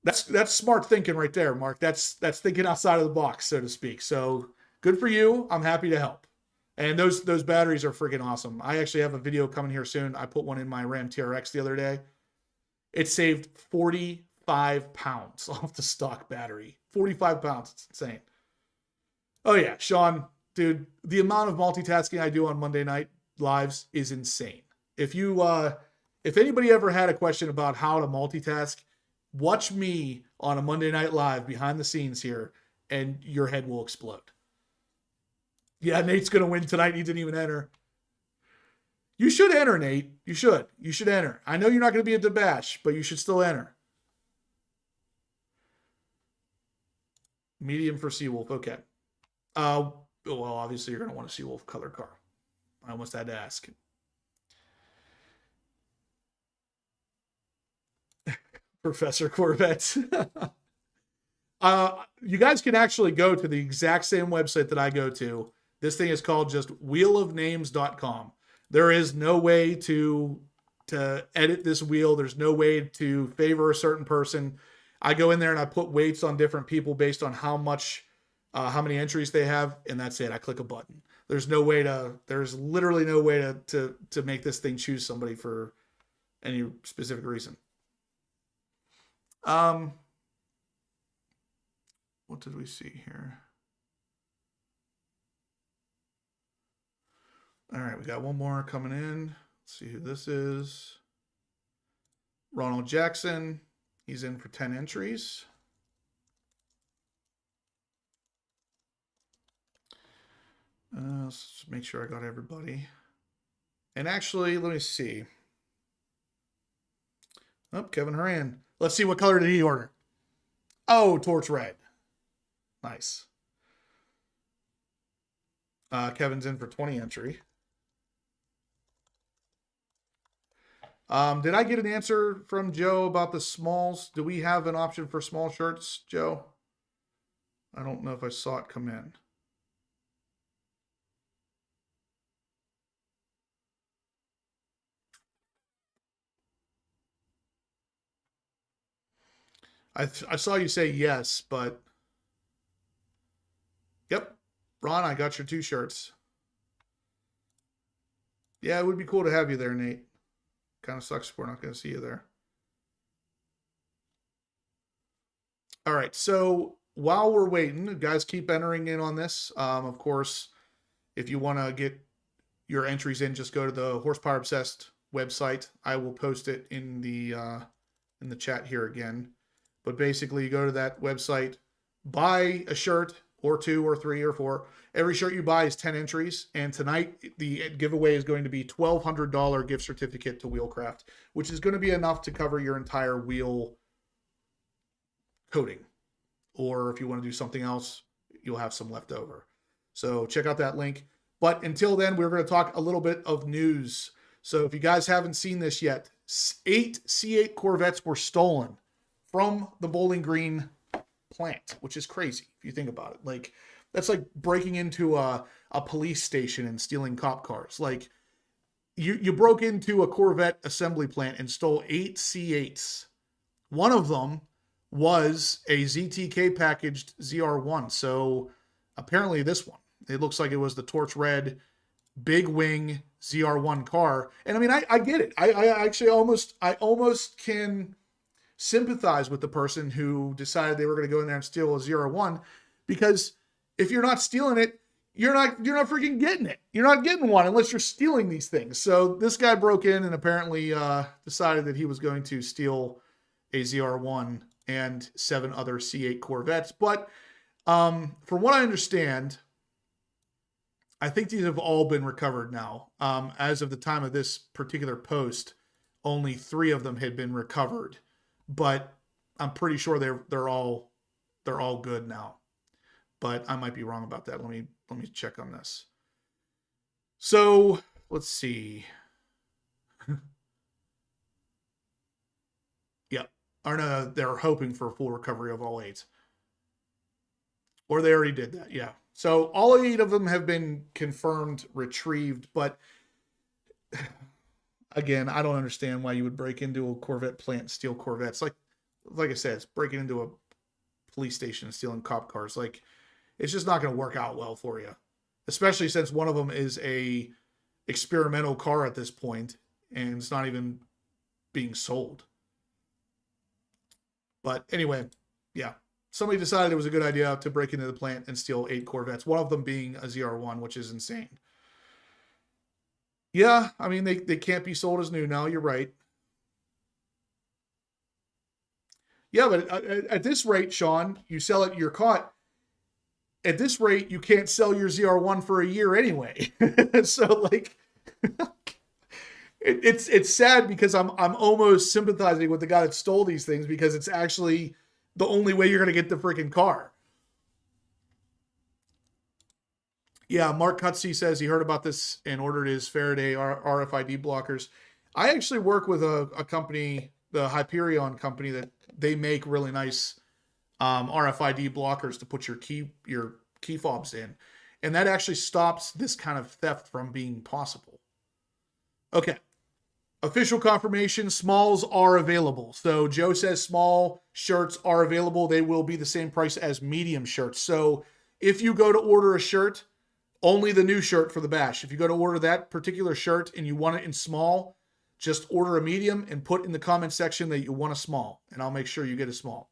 That's smart thinking right there, Mark. That's thinking outside of the box, so to speak. So good for you. I'm happy to help. And those batteries are freaking awesome. I actually have a video coming here soon. I put one in my Ram TRX the other day. It saved 45 pounds off the stock battery. 45 pounds. It's insane. Oh, yeah. Sean, dude, the amount of multitasking I do on Monday night lives is insane. If anybody ever had a question about how to multitask, watch me on a Monday night live behind the scenes here, and your head will explode. Yeah, Nate's going to win tonight. He didn't even enter. You should enter, Nate. You should. You should enter. I know you're not going to be at the Bash, but you should still enter. Medium for Seawolf. Okay. Well, obviously you're going to want a Seawolf color car. I almost had to ask. Professor Corvette. You guys can actually go to the exact same website that I go to. This thing is called just wheelofnames.com. There is no way to edit this wheel. There's no way to favor a certain person. I go in there and I put weights on different people based on how many entries they have, and that's it. I click a button. There's literally no way to make this thing choose somebody for any specific reason. What did we see here? All right, we got one more coming in. Let's see who this is. Ronald Jackson. He's in for 10 entries. Let's make sure I got everybody. And actually, let me see. Oh, Kevin Horan. Let's see, what color did he order? Oh, torch red. Nice. Kevin's in for 20 entry. Did I get an answer from Joe about the smalls? Do we have an option for small shirts, Joe? I don't know if I saw it come in. I saw you say yes, but yep. Ron, I got your 2 shirts. Yeah, it would be cool to have you there, Nate. Kind of sucks if we're not going to see you there. All right, so while we're waiting, guys, keep entering in on this. Of course, if you want to get your entries in, just go to the Horsepower Obsessed website. I will post it in the chat here again. But basically, you go to that website, buy a shirt or 2 or 3 or 4. Every shirt you buy is 10 entries. And tonight, the giveaway is going to be $1,200 gift certificate to Wheelcraft, which is going to be enough to cover your entire wheel coating. Or if you want to do something else, you'll have some left over. So check out that link. But until then, we're going to talk a little bit of news. So if you guys haven't seen this yet, 8 C8 Corvettes were stolen from the Bowling Green plant, which is crazy if you think about it. Like, that's like breaking into a police station and stealing cop cars. Like, you broke into a Corvette assembly plant and stole 8 C8s. One of them was a ZTK packaged ZR1. So apparently this one, it looks like it was the torch red big wing ZR1 car. And I mean, I get it. I actually almost can sympathize with the person who decided they were going to go in there and steal a ZR1, because if you're not stealing it, you're not freaking getting it. You're not getting one unless you're stealing these things. So this guy broke in and apparently decided that he was going to steal a ZR1 and 7 other C8 Corvettes. But from what I understand, I think these have all been recovered now. As of the time of this particular post, only 3 of them had been recovered, but I'm pretty sure they're all good now. But I might be wrong about that. Let me check on this. So let's see. Yeah, or no, they're hoping for a full recovery of all 8, or they already did that. Yeah. So all 8 of them have been confirmed retrieved, but again, I don't understand why you would break into a Corvette plant and steal Corvettes. Like I said, it's breaking into a police station and stealing cop cars. Like, it's just not going to work out well for you, especially since one of them is a experimental car at this point and it's not even being sold. But anyway, yeah. Somebody decided it was a good idea to break into the plant and steal 8 Corvettes, one of them being a ZR1, which is insane. Yeah, I mean, they can't be sold as new now. You're right. Yeah, but at this rate, Sean, you sell it, you're caught. At this rate, you can't sell your ZR1 for a year anyway. So, like, it's sad because I'm almost sympathizing with the guy that stole these things, because it's actually the only way you're going to get the freaking car. Yeah, Mark Cutsey says he heard about this and ordered his Faraday RFID blockers. I actually work with a company, the Hyperion company, that they make really nice RFID blockers to put your key fobs in. And that actually stops this kind of theft from being possible. Okay. Official confirmation, smalls are available. So Joe says small shirts are available. They will be the same price as medium shirts. So if you go to order a shirt, only the new shirt for the bash. If you go to order that particular shirt and you want it in small, just order a medium and put in the comment section that you want a small, and I'll make sure you get a small.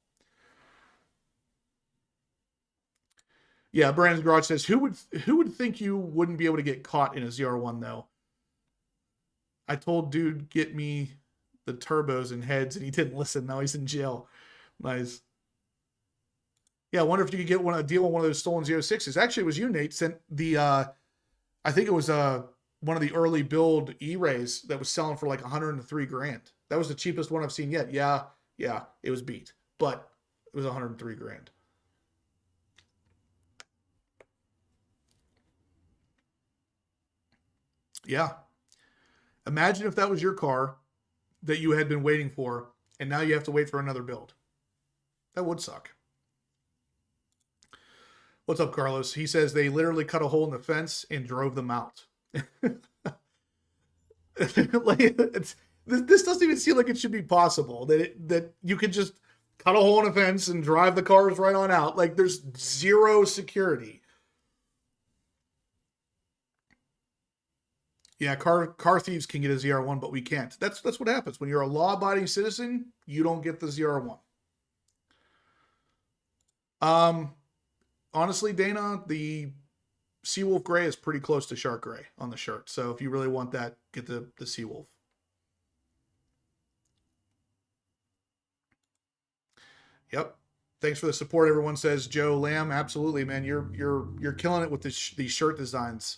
Yeah, Brandon's Garage says, who would think you wouldn't be able to get caught in a ZR1 though? I told dude, get me the turbos and heads, and he didn't listen. Now he's in jail. Nice. Yeah, I wonder if you could get a deal on one of those stolen Z06s. Actually, it was you, Nate, sent the, I think it was one of the early build E-Rays that was selling for like 103 grand. That was the cheapest one I've seen yet. Yeah, it was beat, but it was 103 grand. Yeah. Imagine if that was your car that you had been waiting for, and now you have to wait for another build. That would suck. What's up, Carlos? He says they literally cut a hole in the fence and drove them out. Like, this doesn't even seem like it should be possible that you could just cut a hole in a fence and drive the cars right on out. Like, there's zero security. Yeah, car thieves can get a ZR1, but we can't. That's what happens when you're a law-abiding citizen. You don't get the ZR1. Honestly, Dana, the Seawolf Gray is pretty close to Shark Gray on the shirt. So if you really want that, get the Seawolf. Yep. Thanks for the support. Everyone says Joe Lamb. Absolutely, man. You're killing it with these shirt designs.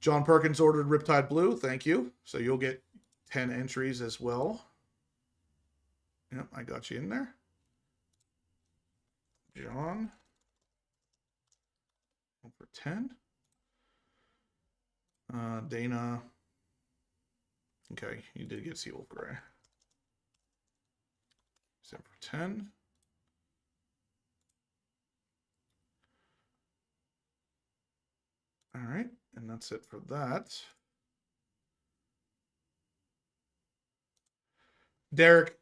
John Perkins ordered Riptide Blue. Thank you. So you'll get 10 entries as well. Yep, I got you in there. John. For 10. Dana. Okay, you did get Seawolf Gray. Set for 10. All right, and that's it for that. Derek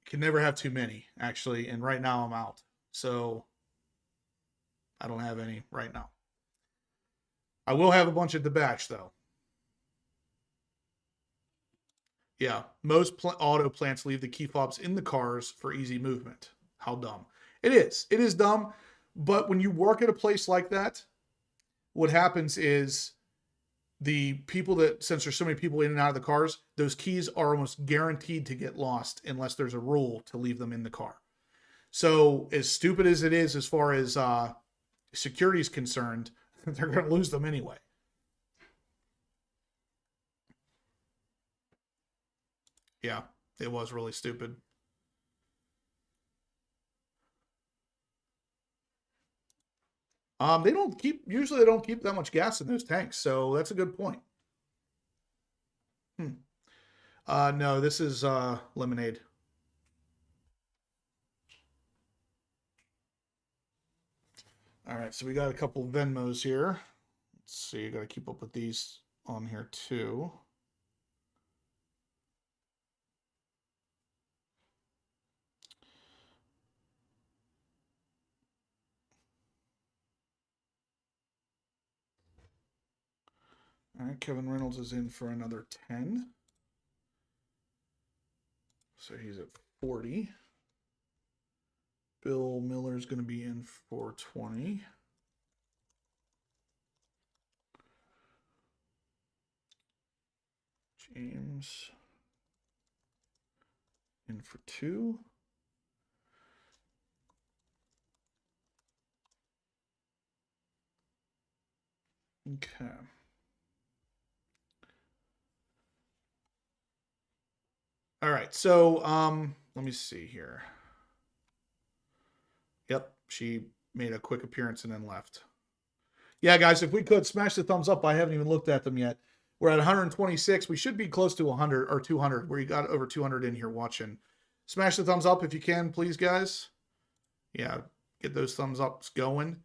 can never have too many, actually, and right now I'm out. So I don't have any right now. I will have a bunch at the batch, though. Yeah, most auto plants leave the key fobs in the cars for easy movement. How dumb. It is. It is dumb. But when you work at a place like that, what happens is the people that, since there's so many people in and out of the cars, those keys are almost guaranteed to get lost unless there's a rule to leave them in the car. So as stupid as it is as far as security is concerned, they're going to lose them anyway. Yeah, it was really stupid. Usually they don't keep that much gas in those tanks, so that's a good point. No, this is lemonade. All right, so we got a couple Venmos here. Let's see, you got to keep up with these on here too. All right, Kevin Reynolds is in for another 10. So he's at 40. Bill Miller's going to be in for 20. James in for 2. Okay. All right, so let me see here. Yep, she made a quick appearance and then left. Yeah, guys, if we could smash the thumbs up. I haven't even looked at them yet. We're at 126. We should be close to 100 or 200, where you got over 200 in here watching. Smash the thumbs up if you can, please, guys. Yeah, get those thumbs ups going.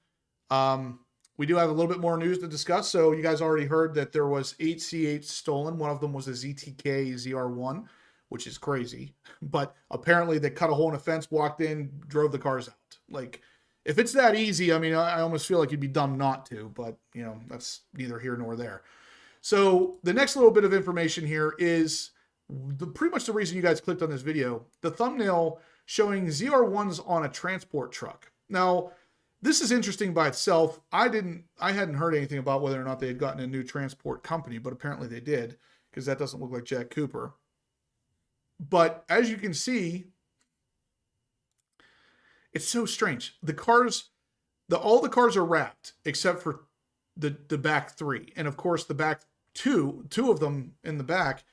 We do have a little bit more news to discuss. So you guys already heard that there was 8 C8 stolen. One of them was a ZTK ZR1, which is crazy. But apparently they cut a hole in a fence, walked in, drove the cars out. Like, if it's that easy, I mean, I almost feel like you'd be dumb not to. But, you know, that's neither here nor there. So the next little bit of information here is pretty much the reason you guys clicked on this video. The thumbnail showing ZR1's on a transport truck. Now, this is interesting by itself. I hadn't heard anything about whether or not they had gotten a new transport company, but apparently they did, because that doesn't look like Jack Cooper. But as you can see, it's so strange. All the cars are wrapped except for the back three. And of course, the back two of them in the back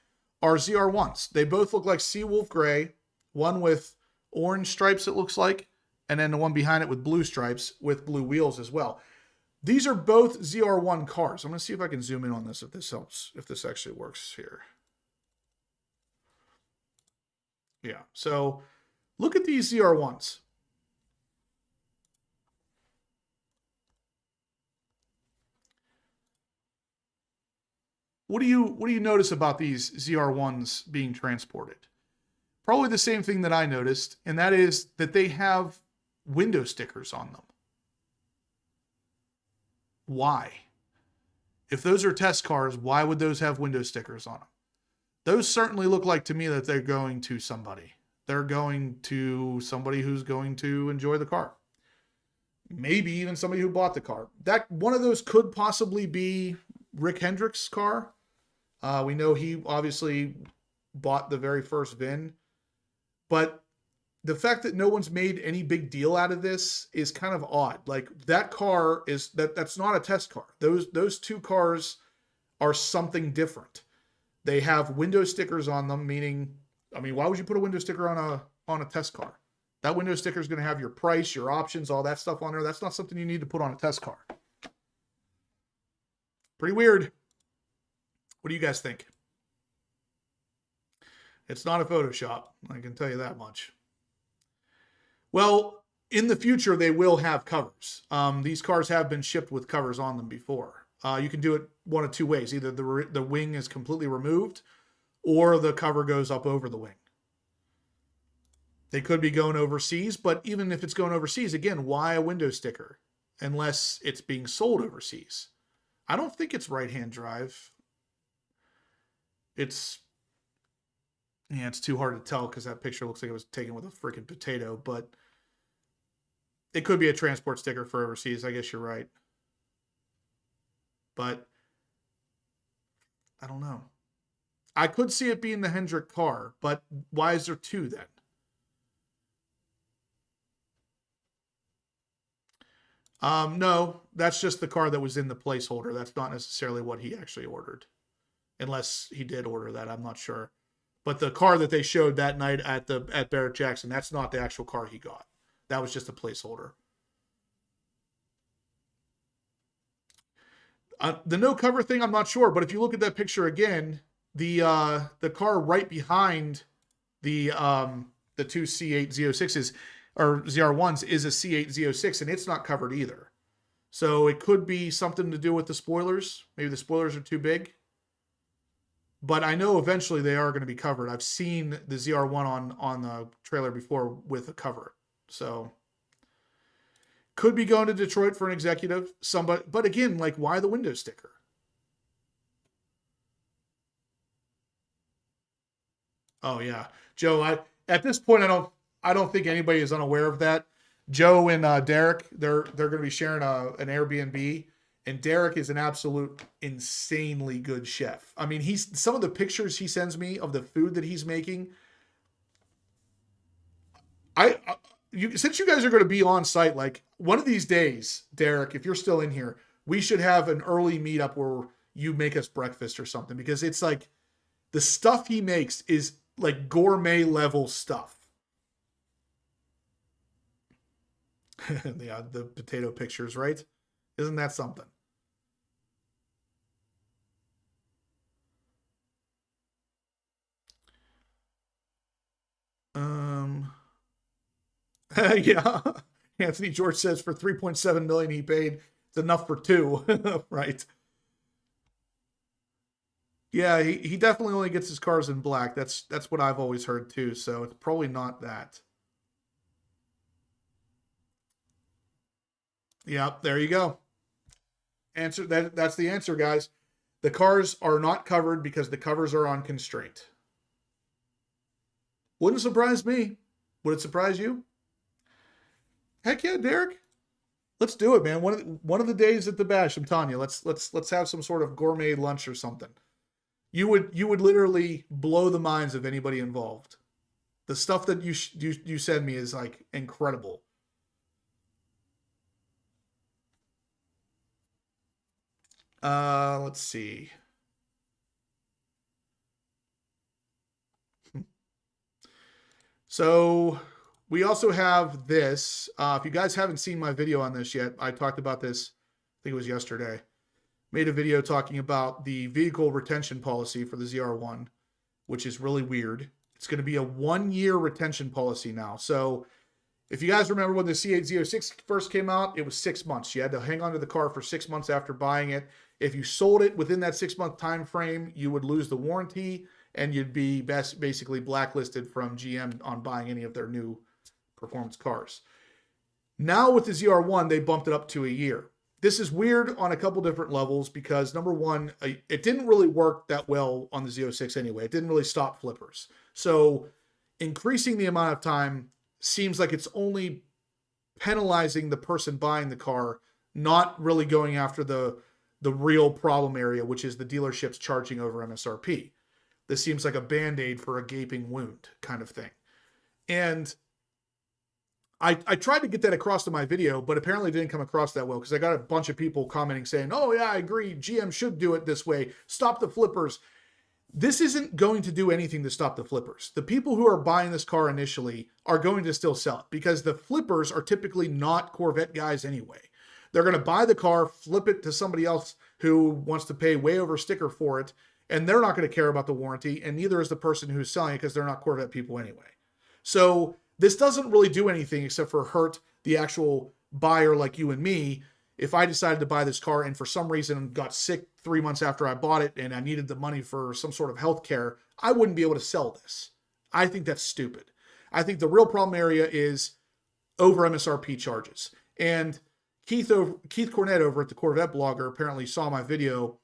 are ZR1s. They both look like Seawolf Gray, one with orange stripes, it looks like, and then the one behind it with blue stripes with blue wheels as well. These are both ZR1 cars. I'm going to see if I can zoom in on this, if this helps, if this actually works here. Yeah, so look at these ZR1s. What do you notice about these ZR1s being transported? Probably the same thing that I noticed, and that is that they have window stickers on them. Why? If those are test cars, why would those have window stickers on them? Those certainly look like to me that they're going to somebody. They're going to somebody who's going to enjoy the car. Maybe even somebody who bought the car. That one of those could possibly be Rick Hendrick's car. We know he obviously bought the very first VIN, but the fact that no one's made any big deal out of this is kind of odd. Like, that car is that's not a test car. Those two cars are something different. They have window stickers on them, meaning, I mean, why would you put a window sticker on a test car? That window sticker is going to have your price, your options, all that stuff on there. That's not something you need to put on a test car. Pretty weird. What do you guys think? It's not a Photoshop, I can tell you that much. Well, in the future, they will have covers. These cars have been shipped with covers on them before. You can do it one of two ways. Either the wing is completely removed or the cover goes up over the wing. They could be going overseas, but even if it's going overseas, again, why a window sticker? Unless it's being sold overseas. I don't think it's right-hand drive. It's too hard to tell because that picture looks like it was taken with a freaking potato, but it could be a transport sticker for overseas. I guess you're right. But I don't know. I could see it being the Hendrick car, but why is there two then? No, that's just the car that was in the placeholder. That's not necessarily what he actually ordered. Unless he did order that, I'm not sure. But the car that they showed that night at Barrett Jackson, that's not the actual car he got. That was just a placeholder. The no cover thing, I'm not sure. But if you look at that picture again, the car right behind the two C8 Z06s or ZR1s is a C8 Z06, and it's not covered either. So it could be something to do with the spoilers. Maybe the spoilers are too big. But I know eventually they are going to be covered. I've seen the ZR1 on the trailer before with a cover. So could be going to Detroit for an executive. Somebody, but again, like, why the window sticker? Oh yeah, Joe. At this point, I don't think anybody is unaware of that. Joe and Derek, they're going to be sharing an Airbnb. And Derek is an absolute insanely good chef. I mean, some of the pictures he sends me of the food that he's making. Since you guys are going to be on site, like, one of these days, Derek, if you're still in here, we should have an early meetup where you make us breakfast or something, because it's like the stuff he makes is like gourmet level stuff. The potato pictures, right? Isn't that something? Yeah. Anthony George says for 3.7 million he paid, it's enough for two. Right. Yeah, he definitely only gets his cars in black. That's what I've always heard too, so it's probably not that. Yeah, there you go. That's the answer, guys. The cars are not covered because the covers are on constraint. Wouldn't surprise me. Would it surprise you? Heck yeah, Derek. Let's do it, man. One of the days at the Bash, I'm telling you, let's have some sort of gourmet lunch or something. You would literally blow the minds of anybody involved. The stuff that you send me is like incredible. Let's see. So we also have this. If you guys haven't seen my video on this yet, I talked about this, I think it was yesterday. Made a video talking about the vehicle retention policy for the ZR1, which is really weird. It's going to be a 1-year retention policy now. So if you guys remember when the C8 Z06 first came out, it was 6 months. You had to hang on to the car for 6 months after buying it. If you sold it within that 6-month time frame, you would lose the warranty and you'd be basically blacklisted from GM on buying any of their new performance cars. Now with the ZR1, they bumped it up to a year. This is weird on a couple different levels because, number one, it didn't really work that well on the Z06 anyway. It didn't really stop flippers. So increasing the amount of time seems like it's only penalizing the person buying the car, not really going after the real problem area, which is the dealerships charging over MSRP. This seems like a Band-Aid for a gaping wound kind of thing. And I tried to get that across to my video, but apparently it didn't come across that well because I got a bunch of people commenting saying, oh yeah, I agree, GM should do it this way, stop the flippers. This isn't going to do anything to stop the flippers. The people who are buying this car initially are going to still sell it because the flippers are typically not Corvette guys anyway. They're going to buy the car, flip it to somebody else who wants to pay way over sticker for it, and they're not going to care about the warranty, and neither is the person who's selling it because they're not Corvette people anyway. So this doesn't really do anything except for hurt the actual buyer like you and me. If I decided to buy this car and for some reason got sick 3 months after I bought it and I needed the money for some sort of health care, I wouldn't be able to sell this. I think that's stupid. I think the real problem area is over MSRP charges. And Keith Cornett over at the Corvette Blogger apparently saw my video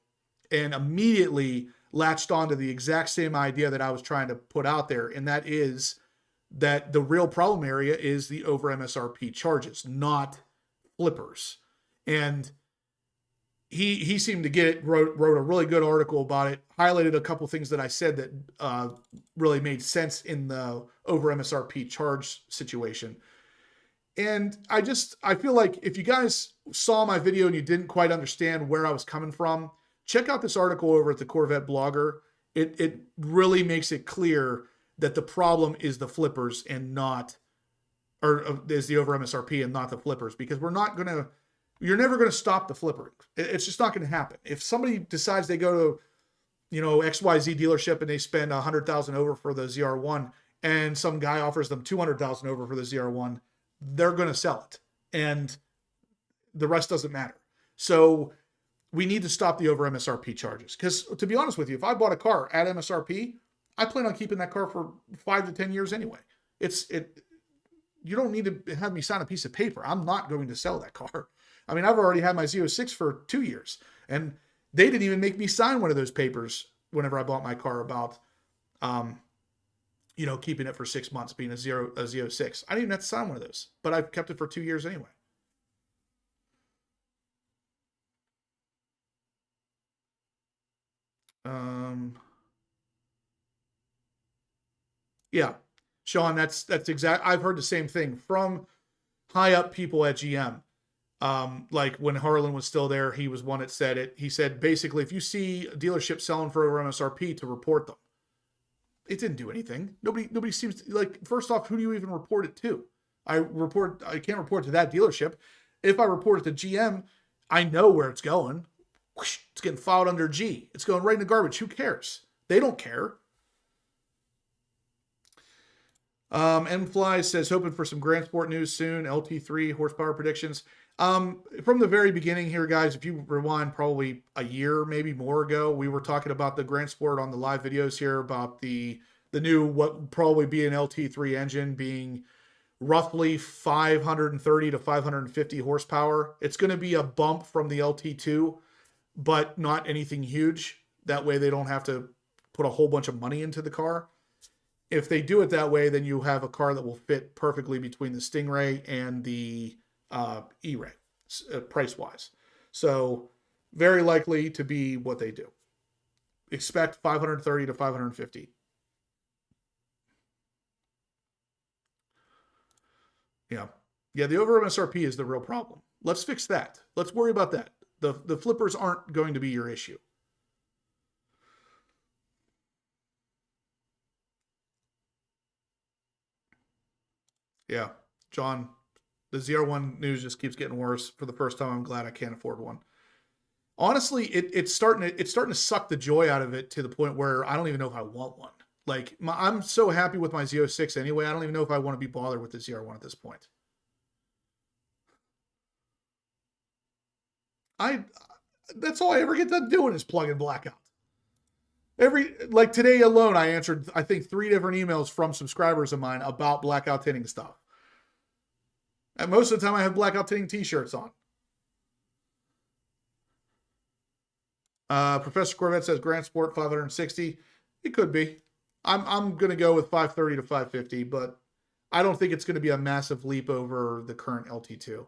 and immediately latched onto the exact same idea that I was trying to put out there. And that is that the real problem area is the over MSRP charges, not flippers. And he seemed to get it, wrote a really good article about it, highlighted a couple things that I said that really made sense in the over MSRP charge situation. And I feel like if you guys saw my video and you didn't quite understand where I was coming from, check out this article over at the Corvette Blogger. It really makes it clear that the problem is the flippers and not, or is the over MSRP and not the flippers, because you're never going to stop the flippering. It's just not going to happen. If somebody decides they go to, XYZ dealership and they spend $100,000 over for the ZR1 and some guy offers them $200,000 over for the ZR1, they're going to sell it. And the rest doesn't matter. So we need to stop the over MSRP charges. Because to be honest with you, if I bought a car at MSRP, I plan on keeping that car for 5 to 10 years anyway. You don't need to have me sign a piece of paper. I'm not going to sell that car. I mean, I've already had my Z06 for 2 years, and they didn't even make me sign one of those papers whenever I bought my car about, keeping it for 6 months, being a Z06. I didn't even have to sign one of those, but I've kept it for 2 years anyway. Yeah, Sean, that's exact. I've heard the same thing from high up people at GM. Like when Harlan was still there, he was one that said it. He said, basically, if you see a dealership selling for over MSRP, to report them. It didn't do anything. Nobody seems to, like, first off, who do you even report it to? I can't report to that dealership. If I report it to GM, I know where it's going. Whoosh, it's getting filed under G. It's going right in the garbage. Who cares? They don't care. M-Fly says, hoping for some Grand Sport news soon. LT3 horsepower predictions. From the very beginning here, guys, if you rewind probably a year, maybe more ago, we were talking about the Grand Sport on the live videos here about the new, what would probably be an LT3 engine being roughly 530 to 550 horsepower. It's going to be a bump from the LT2, but not anything huge. That way they don't have to put a whole bunch of money into the car. If they do it that way, then you have a car that will fit perfectly between the Stingray and the E-Ray, price-wise. So very likely to be what they do. Expect 530 to 550. Yeah. Yeah, the over MSRP is the real problem. Let's fix that. Let's worry about that. The flippers aren't going to be your issue. Yeah, John, the ZR1 news just keeps getting worse. For the first time, I'm glad I can't afford one. Honestly, it's starting to suck the joy out of it to the point where I don't even know if I want one. Like I'm so happy with my Z06 anyway. I don't even know if I want to be bothered with the ZR1 at this point. That's all I ever get done doing is plugging blackout. Like today alone, I answered I think 3 different emails from subscribers of mine about blackout tinting stuff. And most of the time, I have blackout tinting T-shirts on. Professor Corvette says Grand Sport 560. It could be. I'm gonna go with 530 to 550, but I don't think it's going to be a massive leap over the current LT2.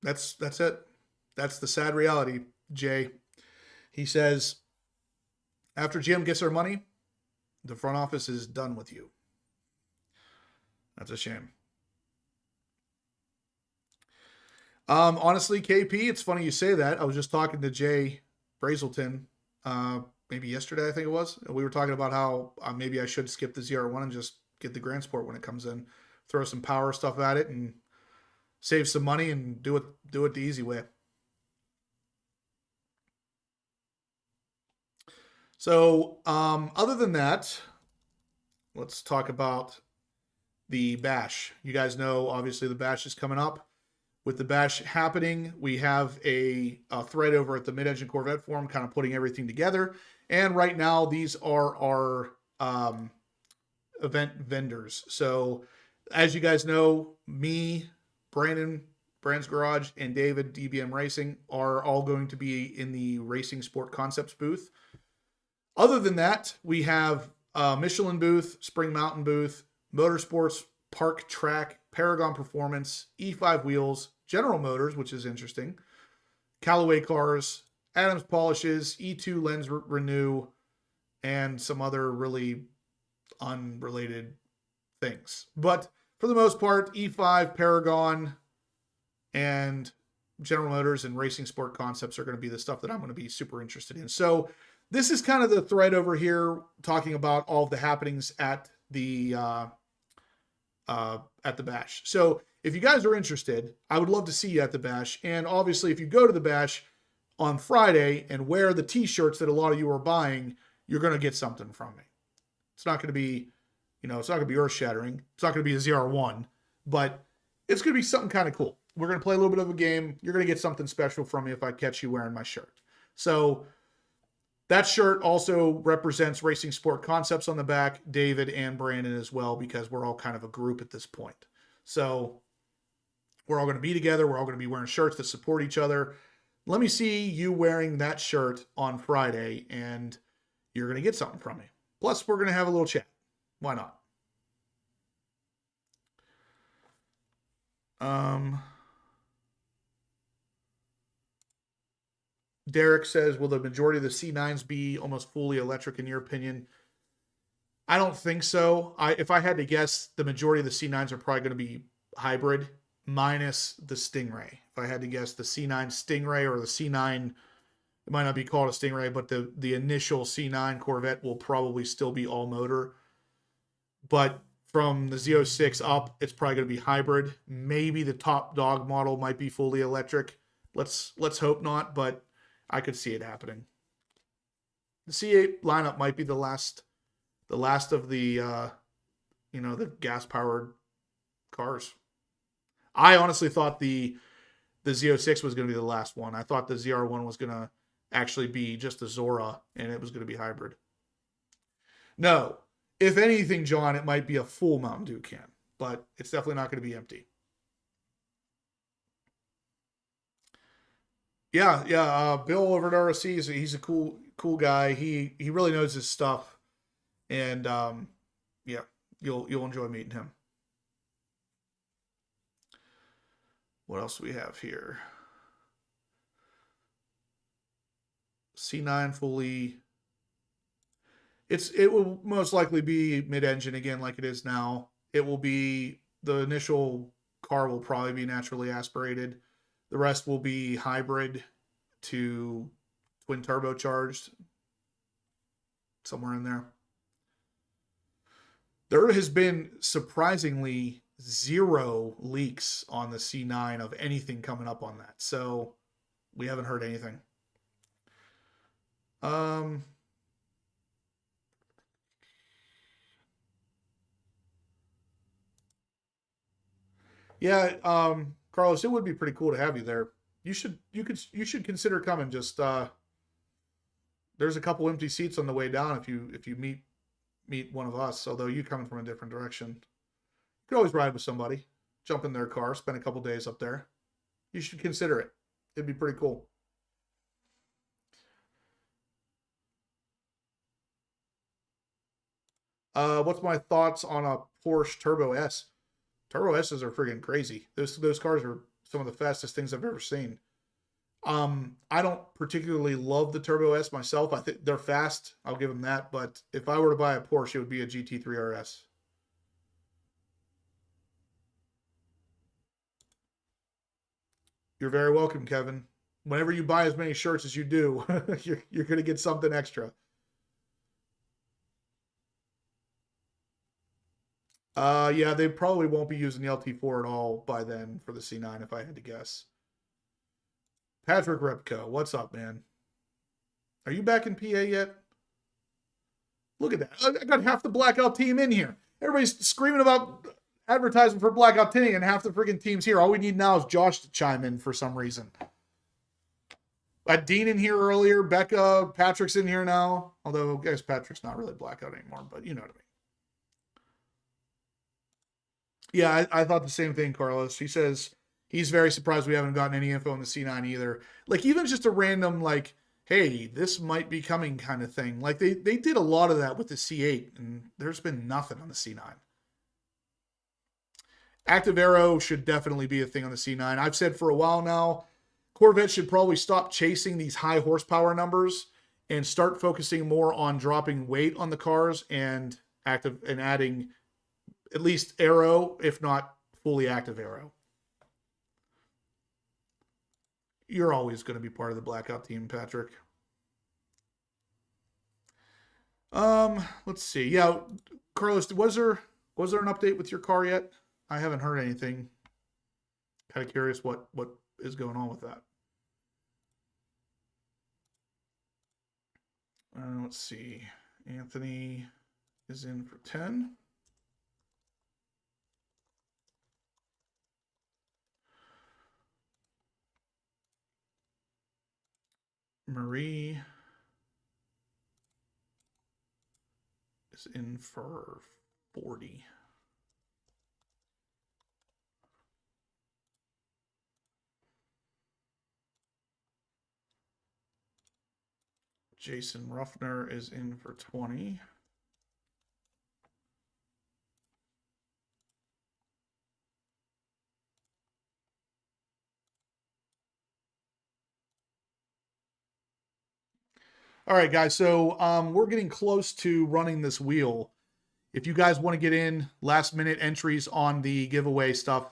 That's it. That's the sad reality, Jay. He says, after GM gets their money, the front office is done with you. That's a shame. Honestly, KP, it's funny you say that. I was just talking to Jay Brazelton, maybe yesterday, I think it was. We were talking about how maybe I should skip the ZR1 and just get the Grand Sport when it comes in, throw some power stuff at it, and save some money and do it the easy way. So, other than that, let's talk about the Bash. You guys know, obviously, the Bash is coming up. With the Bash happening, we have a thread over at the Mid-Engine Corvette forum kind of putting everything together. And right now, these are our event vendors. So, as you guys know, me, Brandon, Brand's Garage, and David, DBM Racing, are all going to be in the Racing Sport Concepts booth. Other than that, we have Michelin booth, Spring Mountain booth, Motorsports, Park Track, Paragon Performance, E5 Wheels, General Motors, which is interesting, Callaway Cars, Adams Polishes, E2 Lens Renew, and some other really unrelated things. But for the most part, E5, Paragon, and General Motors and Racing Sport Concepts are going to be the stuff that I'm going to be super interested in. So this is kind of the thread over here talking about all of the happenings at the Bash. So if you guys are interested, I would love to see you at the Bash. And obviously, if you go to the Bash on Friday and wear the T-shirts that a lot of you are buying, you're going to get something from me. It's not going to be, it's not going to be earth-shattering. It's not going to be a ZR1, but it's going to be something kind of cool. We're going to play a little bit of a game. You're going to get something special from me if I catch you wearing my shirt. So that shirt also represents Racing Sport Concepts on the back, David and Brandon as well, because we're all kind of a group at this point. So we're all going to be together. We're all going to be wearing shirts that support each other. Let me see you wearing that shirt on Friday, and you're going to get something from me. Plus, we're going to have a little chat. Why not? Derek says, will the majority of the C9s be almost fully electric in your opinion? I don't think so. If I had to guess, the majority of the C9s are probably going to be hybrid, minus the Stingray. If I had to guess, the C9 Stingray or the C9, it might not be called a Stingray, but the initial C9 Corvette will probably still be all motor. But from the Z06 up, it's probably going to be hybrid. Maybe the top dog model might be fully electric. Let's hope not, but I could see it happening. The C8 lineup might be the last of the the gas-powered cars. I honestly thought the Z06 was going to be the last one. I thought the ZR1 was going to actually be just a Zora, and it was going to be hybrid. No. If anything, John, it might be a full Mountain Dew can, but it's definitely not going to be empty. Yeah. Bill over at RSC, he's a cool guy. He really knows his stuff, and yeah, you'll enjoy meeting him. What else do we have here? C9 fully. It will most likely be mid-engine again, like it is now. It will be the initial car will probably be naturally aspirated. The rest will be hybrid to twin turbocharged, somewhere in there. There has been surprisingly zero leaks on the C9 of anything coming up on that. So we haven't heard anything. Yeah, Carlos, it would be pretty cool to have you there. You should consider coming. Just there's a couple empty seats on the way down if you meet one of us. Although you coming from a different direction, you could always ride with somebody, jump in their car, spend a couple days up there. You should consider it. It'd be pretty cool. What's my thoughts on a Porsche Turbo S? Turbo S's are friggin' crazy. Those cars are some of the fastest things I've ever seen. I don't particularly love the Turbo S myself. I think they're fast. I'll give them that. But if I were to buy a Porsche, it would be a GT3 RS. You're very welcome, Kevin. Whenever you buy as many shirts as you do, you're going to get something extra. Yeah, they probably won't be using the LT4 at all by then for the C9, if I had to guess. Patrick Repko, what's up, man? Are you back in PA yet? Look at that. I got half the Blackout team in here. Everybody's screaming about advertising for Blackout Tinting, and half the freaking team's here. All we need now is Josh to chime in for some reason. I had Dean in here earlier. Becca, Patrick's in here now. Although I guess Patrick's not really Blackout anymore, but you know what I mean. Yeah, I thought the same thing, Carlos. He says he's very surprised we haven't gotten any info on the C9 either. Like, even just a random, like, hey, this might be coming kind of thing. Like, they did a lot of that with the C8, and there's been nothing on the C9. Active Aero should definitely be a thing on the C9. I've said for a while now, Corvette should probably stop chasing these high horsepower numbers and start focusing more on dropping weight on the cars and adding at least aero, if not fully active aero. You're always going to be part of the Blackout team, Patrick. Let's see. Yeah, Carlos, was there an update with your car yet? I haven't heard anything. Kind of curious what is going on with that. Let's see. Anthony is in for 10. Marie is in for 40. Jason Ruffner is in for 20. All right, guys. So we're getting close to running this wheel. If you guys want to get in, last minute entries on the giveaway stuff,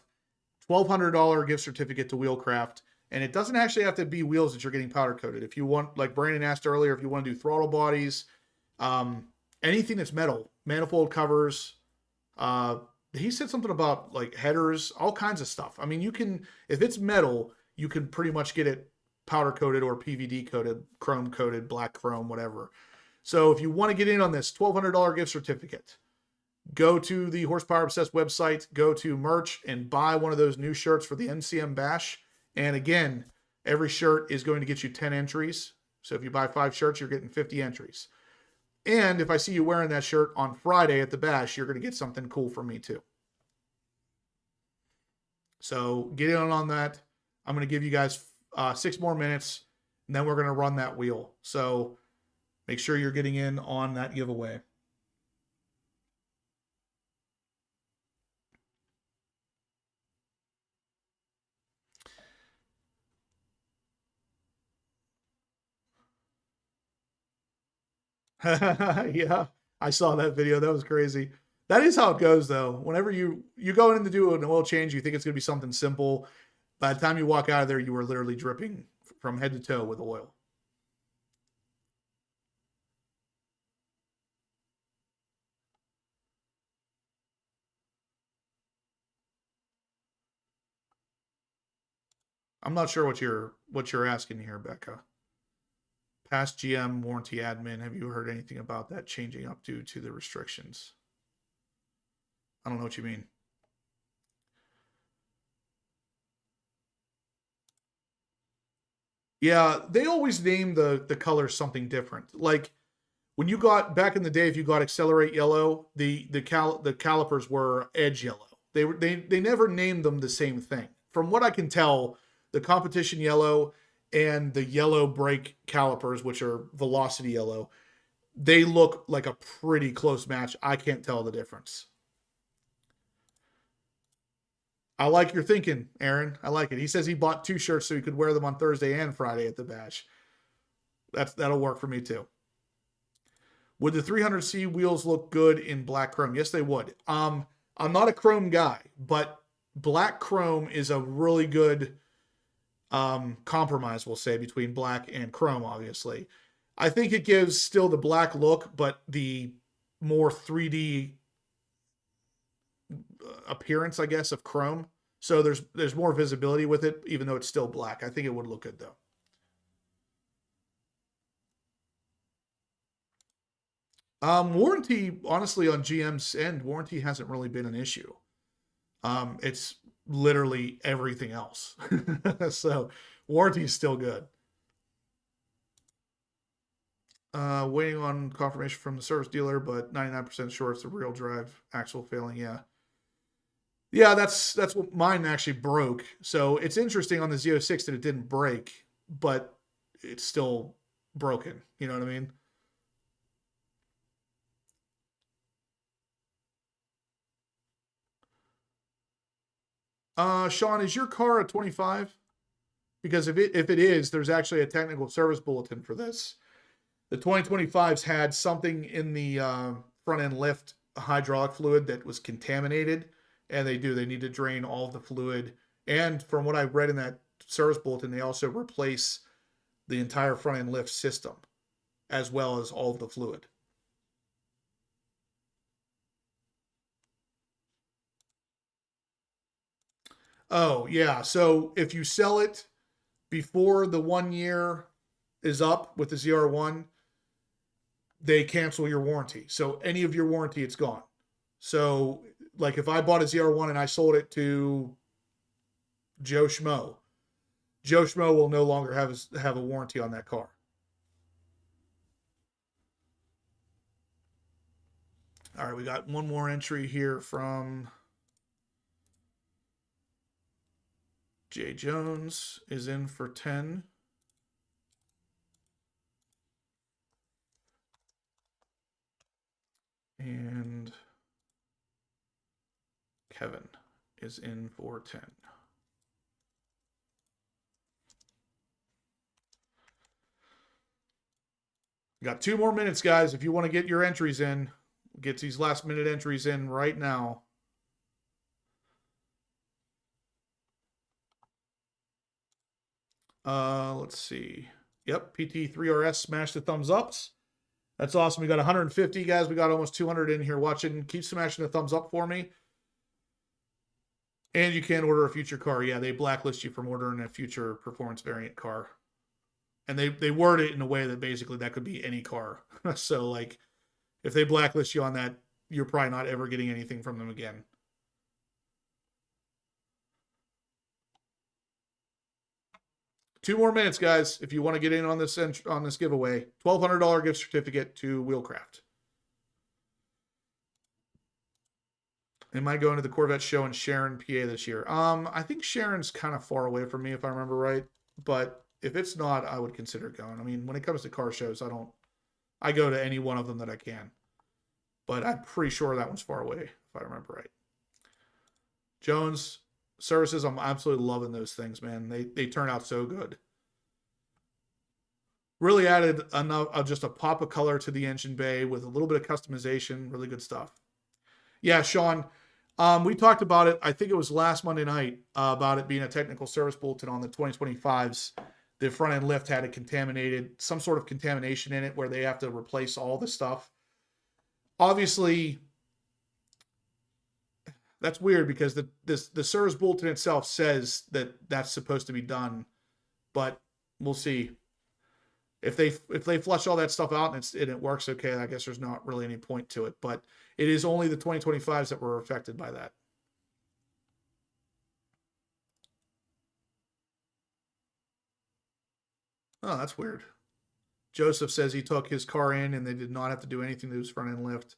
$1,200 gift certificate to Wheelcraft. And it doesn't actually have to be wheels that you're getting powder coated. If you want, like Brandon asked earlier, if you want to do throttle bodies, anything that's metal, manifold covers, he said something about like headers, all kinds of stuff. I mean, you can, if it's metal, you can pretty much get it powder coated or PVD coated, chrome coated, black chrome, whatever. So if you want to get in on this $1,200 gift certificate, go to the Horsepower Obsessed website, go to merch, and buy one of those new shirts for the NCM Bash. And again, every shirt is going to get you 10 entries. So if you buy 5 shirts, you're getting 50 entries. And if I see you wearing that shirt on Friday at the Bash, you're going to get something cool from me too. So get in on that. I'm going to give you guys 6 more minutes, and then we're going to run that wheel. So make sure you're getting in on that giveaway. Yeah, I saw that video. That was crazy. That is how it goes, though. Whenever you go in to do an oil change, you think it's going to be something simple. By the time you walk out of there, you are literally dripping from head to toe with oil. I'm not sure what you're asking here, Becca. Past GM warranty admin, have you heard anything about that changing up due to the restrictions? I don't know what you mean. Yeah, they always name the color something different. Like when you got back in the day, if you got accelerate yellow, the calipers were edge yellow. They never named them the same thing. From what I can tell, the competition yellow and the yellow brake calipers, which are velocity yellow, they look like a pretty close match. I can't tell the difference. I like your thinking, Aaron. I like it. He says he bought 2 shirts so he could wear them on Thursday and Friday at the bash. That'll work for me too. Would the 300C wheels look good in black chrome? Yes, they would. I'm not a chrome guy, but black chrome is a really good compromise, we'll say, between black and chrome, obviously. I think it gives still the black look, but the more 3D appearance, I guess, of chrome. So there's more visibility with it, even though it's still black. I think it would look good, though. Warranty, honestly, on GM's end, warranty hasn't really been an issue. It's literally everything else. So warranty is still good. Waiting on confirmation from the service dealer, but 99% sure it's the real drive axle failing. Yeah. Yeah, that's what mine actually broke. So it's interesting on the Z06 that it didn't break, but it's still broken. You know what I mean? Sean, is your car a 25? Because if it is, there's actually a technical service bulletin for this. The 2025s had something in the front end lift hydraulic fluid that was contaminated, and they need to drain all of the fluid. And from what I read in that service bulletin, they also replace the entire front end lift system as well as all of the fluid. Oh, yeah. So if you sell it before the 1 year is up with the ZR1, they cancel your warranty. So any of your warranty, it's gone. So like if I bought a ZR1 and I sold it to Joe Schmo, Joe Schmo will no longer have a warranty on that car. All right, we got one more entry here from Jay Jones is in for 10. And Kevin is in for 10. Got 2 more minutes, guys. If you want to get your entries in, get these last minute entries in right now. Let's see. Yep, PT3RS smashed the thumbs ups. That's awesome. We got 150, guys. We got almost 200 in here watching. Keep smashing the thumbs up for me. And you can order a future car. Yeah, they blacklist you from ordering a future performance variant car. And they word it in a way that basically that could be any car. So like if they blacklist you on that, you're probably not ever getting anything from them again. Two more minutes, guys. If you want to get in on this giveaway, $1,200 gift certificate to Wheelcraft. Am I going to the Corvette show in Sharon, PA this year? I think Sharon's kind of far away from me, if I remember right. But if it's not, I would consider going. I mean, when it comes to car shows, I go to any one of them that I can. But I'm pretty sure that one's far away, if I remember right. Jones services, I'm absolutely loving those things, man. They turn out so good. Really added enough of just a pop of color to the engine bay with a little bit of customization. Really good stuff. Yeah, Sean, we talked about it. I think it was last Monday night about it being a technical service bulletin on the 2025s. The front end lift had some sort of contamination in it where they have to replace all the stuff. Obviously, that's weird because the service bulletin itself says that that's supposed to be done, but we'll see. If they flush all that stuff out and it works okay, I guess there's not really any point to it. But it is only the 2025s that were affected by that. Oh, that's weird. Joseph says he took his car in and they did not have to do anything to his front end lift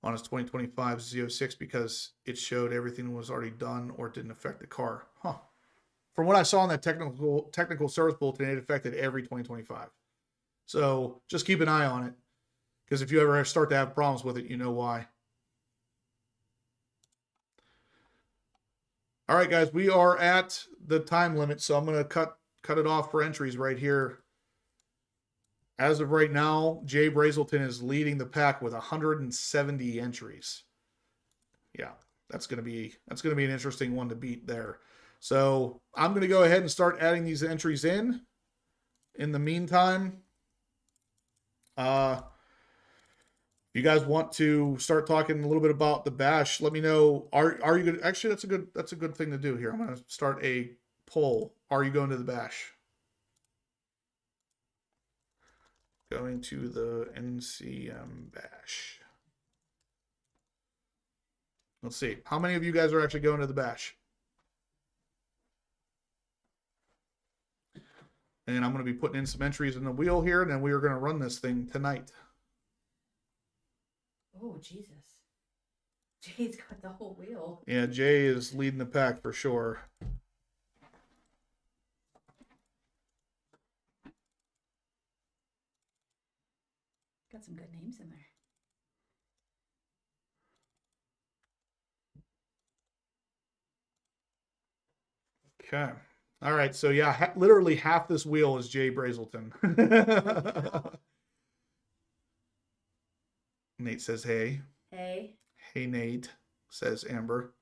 on his 2025 Z06 because it showed everything was already done or it didn't affect the car. Huh. From what I saw in that technical service bulletin, it affected every 2025. So just keep an eye on it, because if you ever start to have problems with it, you know why. All right, guys, we are at the time limit, so I'm going to cut it off for entries right here. As of right now, Jay Brazelton is leading the pack with 170 entries. Yeah, that's going to be an interesting one to beat there. So I'm going to go ahead and start adding these entries in. In the meantime, if you guys want to start talking a little bit about the bash, let me know. Are you good? Actually, that's a good thing to do here. I'm going to start a poll. Are you going to the bash? Going to the NCM Bash. Let's see. How many of you guys are actually going to the bash? And I'm going to be putting in some entries in the wheel here, and then we are going to run this thing tonight. Oh, Jesus. Jay's got the whole wheel. Yeah, Jay is leading the pack for sure. Got some good names in there. Okay. All right. So, yeah, literally half this wheel is Jay Brazelton. Nate says, hey. Hey. Hey, Nate, says Amber.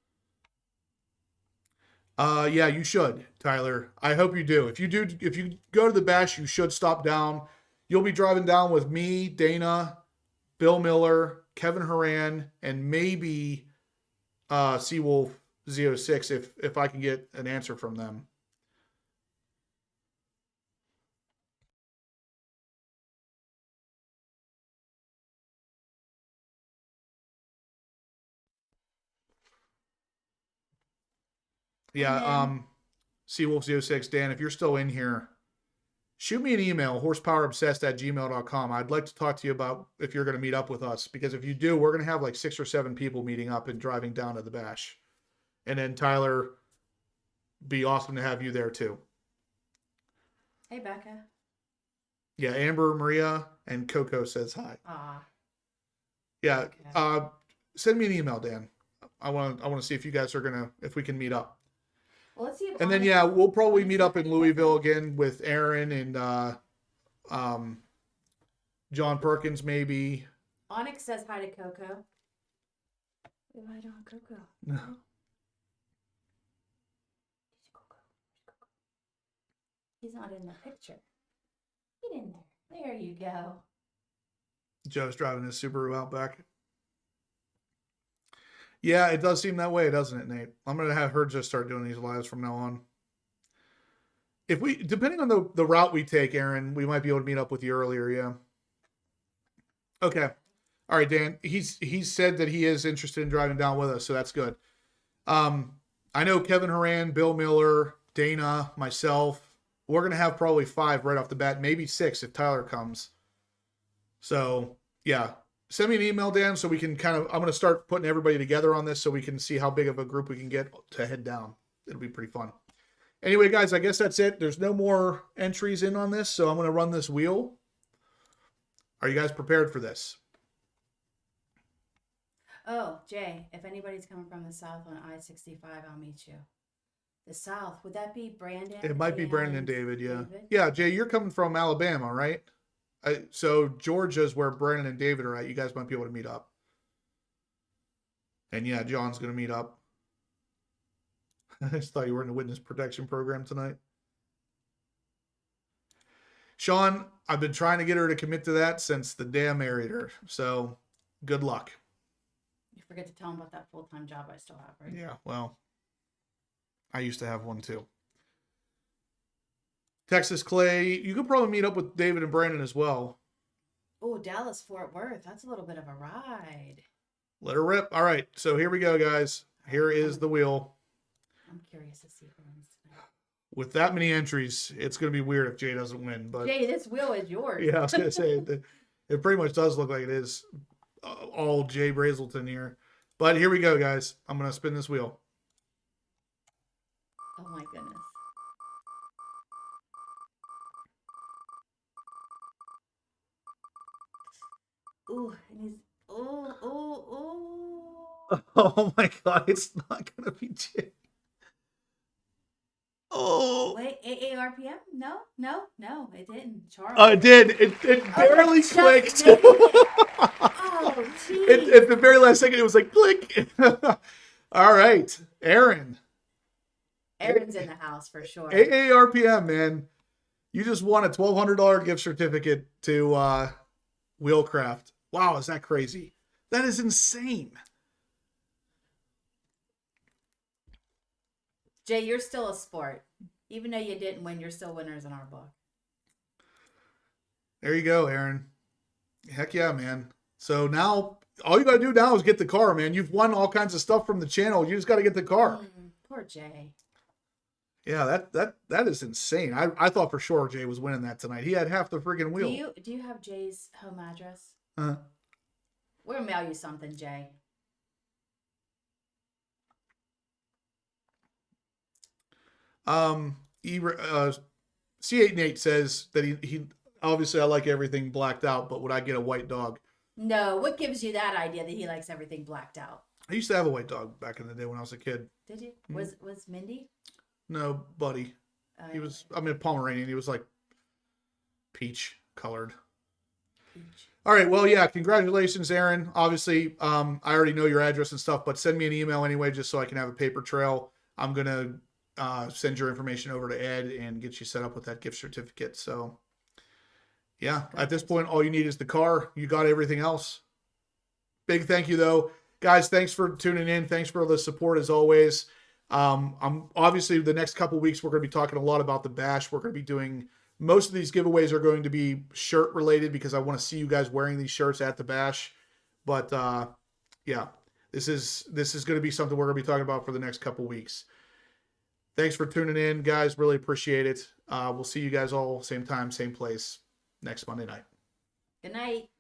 Yeah, you should, Tyler. I hope you do. If you go to the bash, you should stop down. You'll be driving down with me, Dana, Bill Miller, Kevin Horan, and maybe Seawolf Z06 if I can get an answer from them. Yeah, Seawolf Z06, Dan, if you're still in here, shoot me an email, horsepowerobsessed@gmail.com. I'd like to talk to you about if you're going to meet up with us, because if you do, we're going to have like 6 or 7 people meeting up and driving down to the bash. And then Tyler, be awesome to have you there too. Hey, Becca. Yeah, Amber, Maria, and Coco says hi. Aw. Yeah, Okay. send me an email, Dan. I want to see if you guys are if we can meet up. Well, let's see if And then, yeah, we'll probably meet up in Louisville again with Aaron and John Perkins, maybe. Onyx says hi to Coco. Wait, why don't Coco? No. He's not in the picture. Get in there. There you go. Joe's driving his Subaru Outback. Yeah, it does seem that way, doesn't it, Nate? I'm going to have her just start doing these lives from now on. If we, depending on the route we take, Aaron, we might be able to meet up with you earlier, yeah. Okay. All right, Dan. He's said that he is interested in driving down with us, so that's good. I know Kevin Horan, Bill Miller, Dana, myself. We're going to have probably 5 right off the bat, maybe 6 if Tyler comes. So, yeah. Send me an email, Dan, so we can I'm going to start putting everybody together on this so we can see how big of a group we can get to head down. It'll be pretty fun. Anyway, guys, I guess that's it. There's no more entries in on this, so I'm going to run this wheel. Are you guys prepared for this? Oh, Jay, if anybody's coming from the south on I-65, I'll meet you. The South. Would that be Brandon? It might be Brandon and David, yeah. David? Yeah, Jay, you're coming from Alabama, right? So Georgia's where Brandon and David are at. You guys might be able to meet up. And yeah, John's going to meet up. I just thought you were in the witness protection program tonight. Sean, I've been trying to get her to commit to that since the day I married her. So good luck. You forget to tell him about that full-time job I still have, right? Yeah, well, I used to have one too. Texas Clay, you could probably meet up with David and Brandon as well. Oh, Dallas, Fort Worth. That's a little bit of a ride. Let her rip. All right, so here we go, guys. Here is the wheel. I'm curious to see who wins tonight. With that many entries, it's going to be weird if Jay doesn't win. But Jay, this wheel is yours. yeah, I was going to say, it pretty much does look like it is all Jay Brazelton here. But here we go, guys. I'm going to spin this wheel. Oh, my goodness. Ooh, and he's... Oh. Oh, my God. It's not going to be Jay. Oh. Wait, AARPM? No, it didn't. Charles. It did. It barely just clicked. made it. Oh, geez. At the very last second, it was like, click. All right. Aaron. Aaron's in the house for sure. AARPM, man. You just won a $1,200 gift certificate to Wheelcraft. Wow, is that crazy? That is insane. Jay, you're still a sport. Even though you didn't win, you're still winners in our book. There you go, Aaron. Heck yeah, man. So now, all you got to do now is get the car, man. You've won all kinds of stuff from the channel. You just got to get the car. Poor Jay. Yeah, that is insane. I thought for sure Jay was winning that tonight. He had half the friggin' wheel. Do you have Jay's home address? Uh-huh. We'll mail you something, Jay. C8 Nate says that he obviously I like everything blacked out, but would I get a white dog? No, what gives you that idea that he likes everything blacked out? I used to have a white dog back in the day when I was a kid. Did you? Mm-hmm. Was Mindy? No, Buddy. He was, I mean, Pomeranian. He was like peach colored. Peach. All right. Well, yeah. Congratulations, Aaron. Obviously, I already know your address and stuff, but send me an email anyway, just so I can have a paper trail. I'm going to send your information over to Ed and get you set up with that gift certificate. So, yeah, at this point, all you need is the car. You got everything else. Big thank you, though. Guys, thanks for tuning in. Thanks for the support, as always. I'm obviously the next couple weeks, we're going to be talking a lot about the Bash. We're going to be doing, most of these giveaways are going to be shirt related because I want to see you guys wearing these shirts at the Bash. But, yeah, this is going to be something we're going to be talking about for the next couple weeks. Thanks for tuning in, guys. Really appreciate it. We'll see you guys all same time, same place next Monday night. Good night.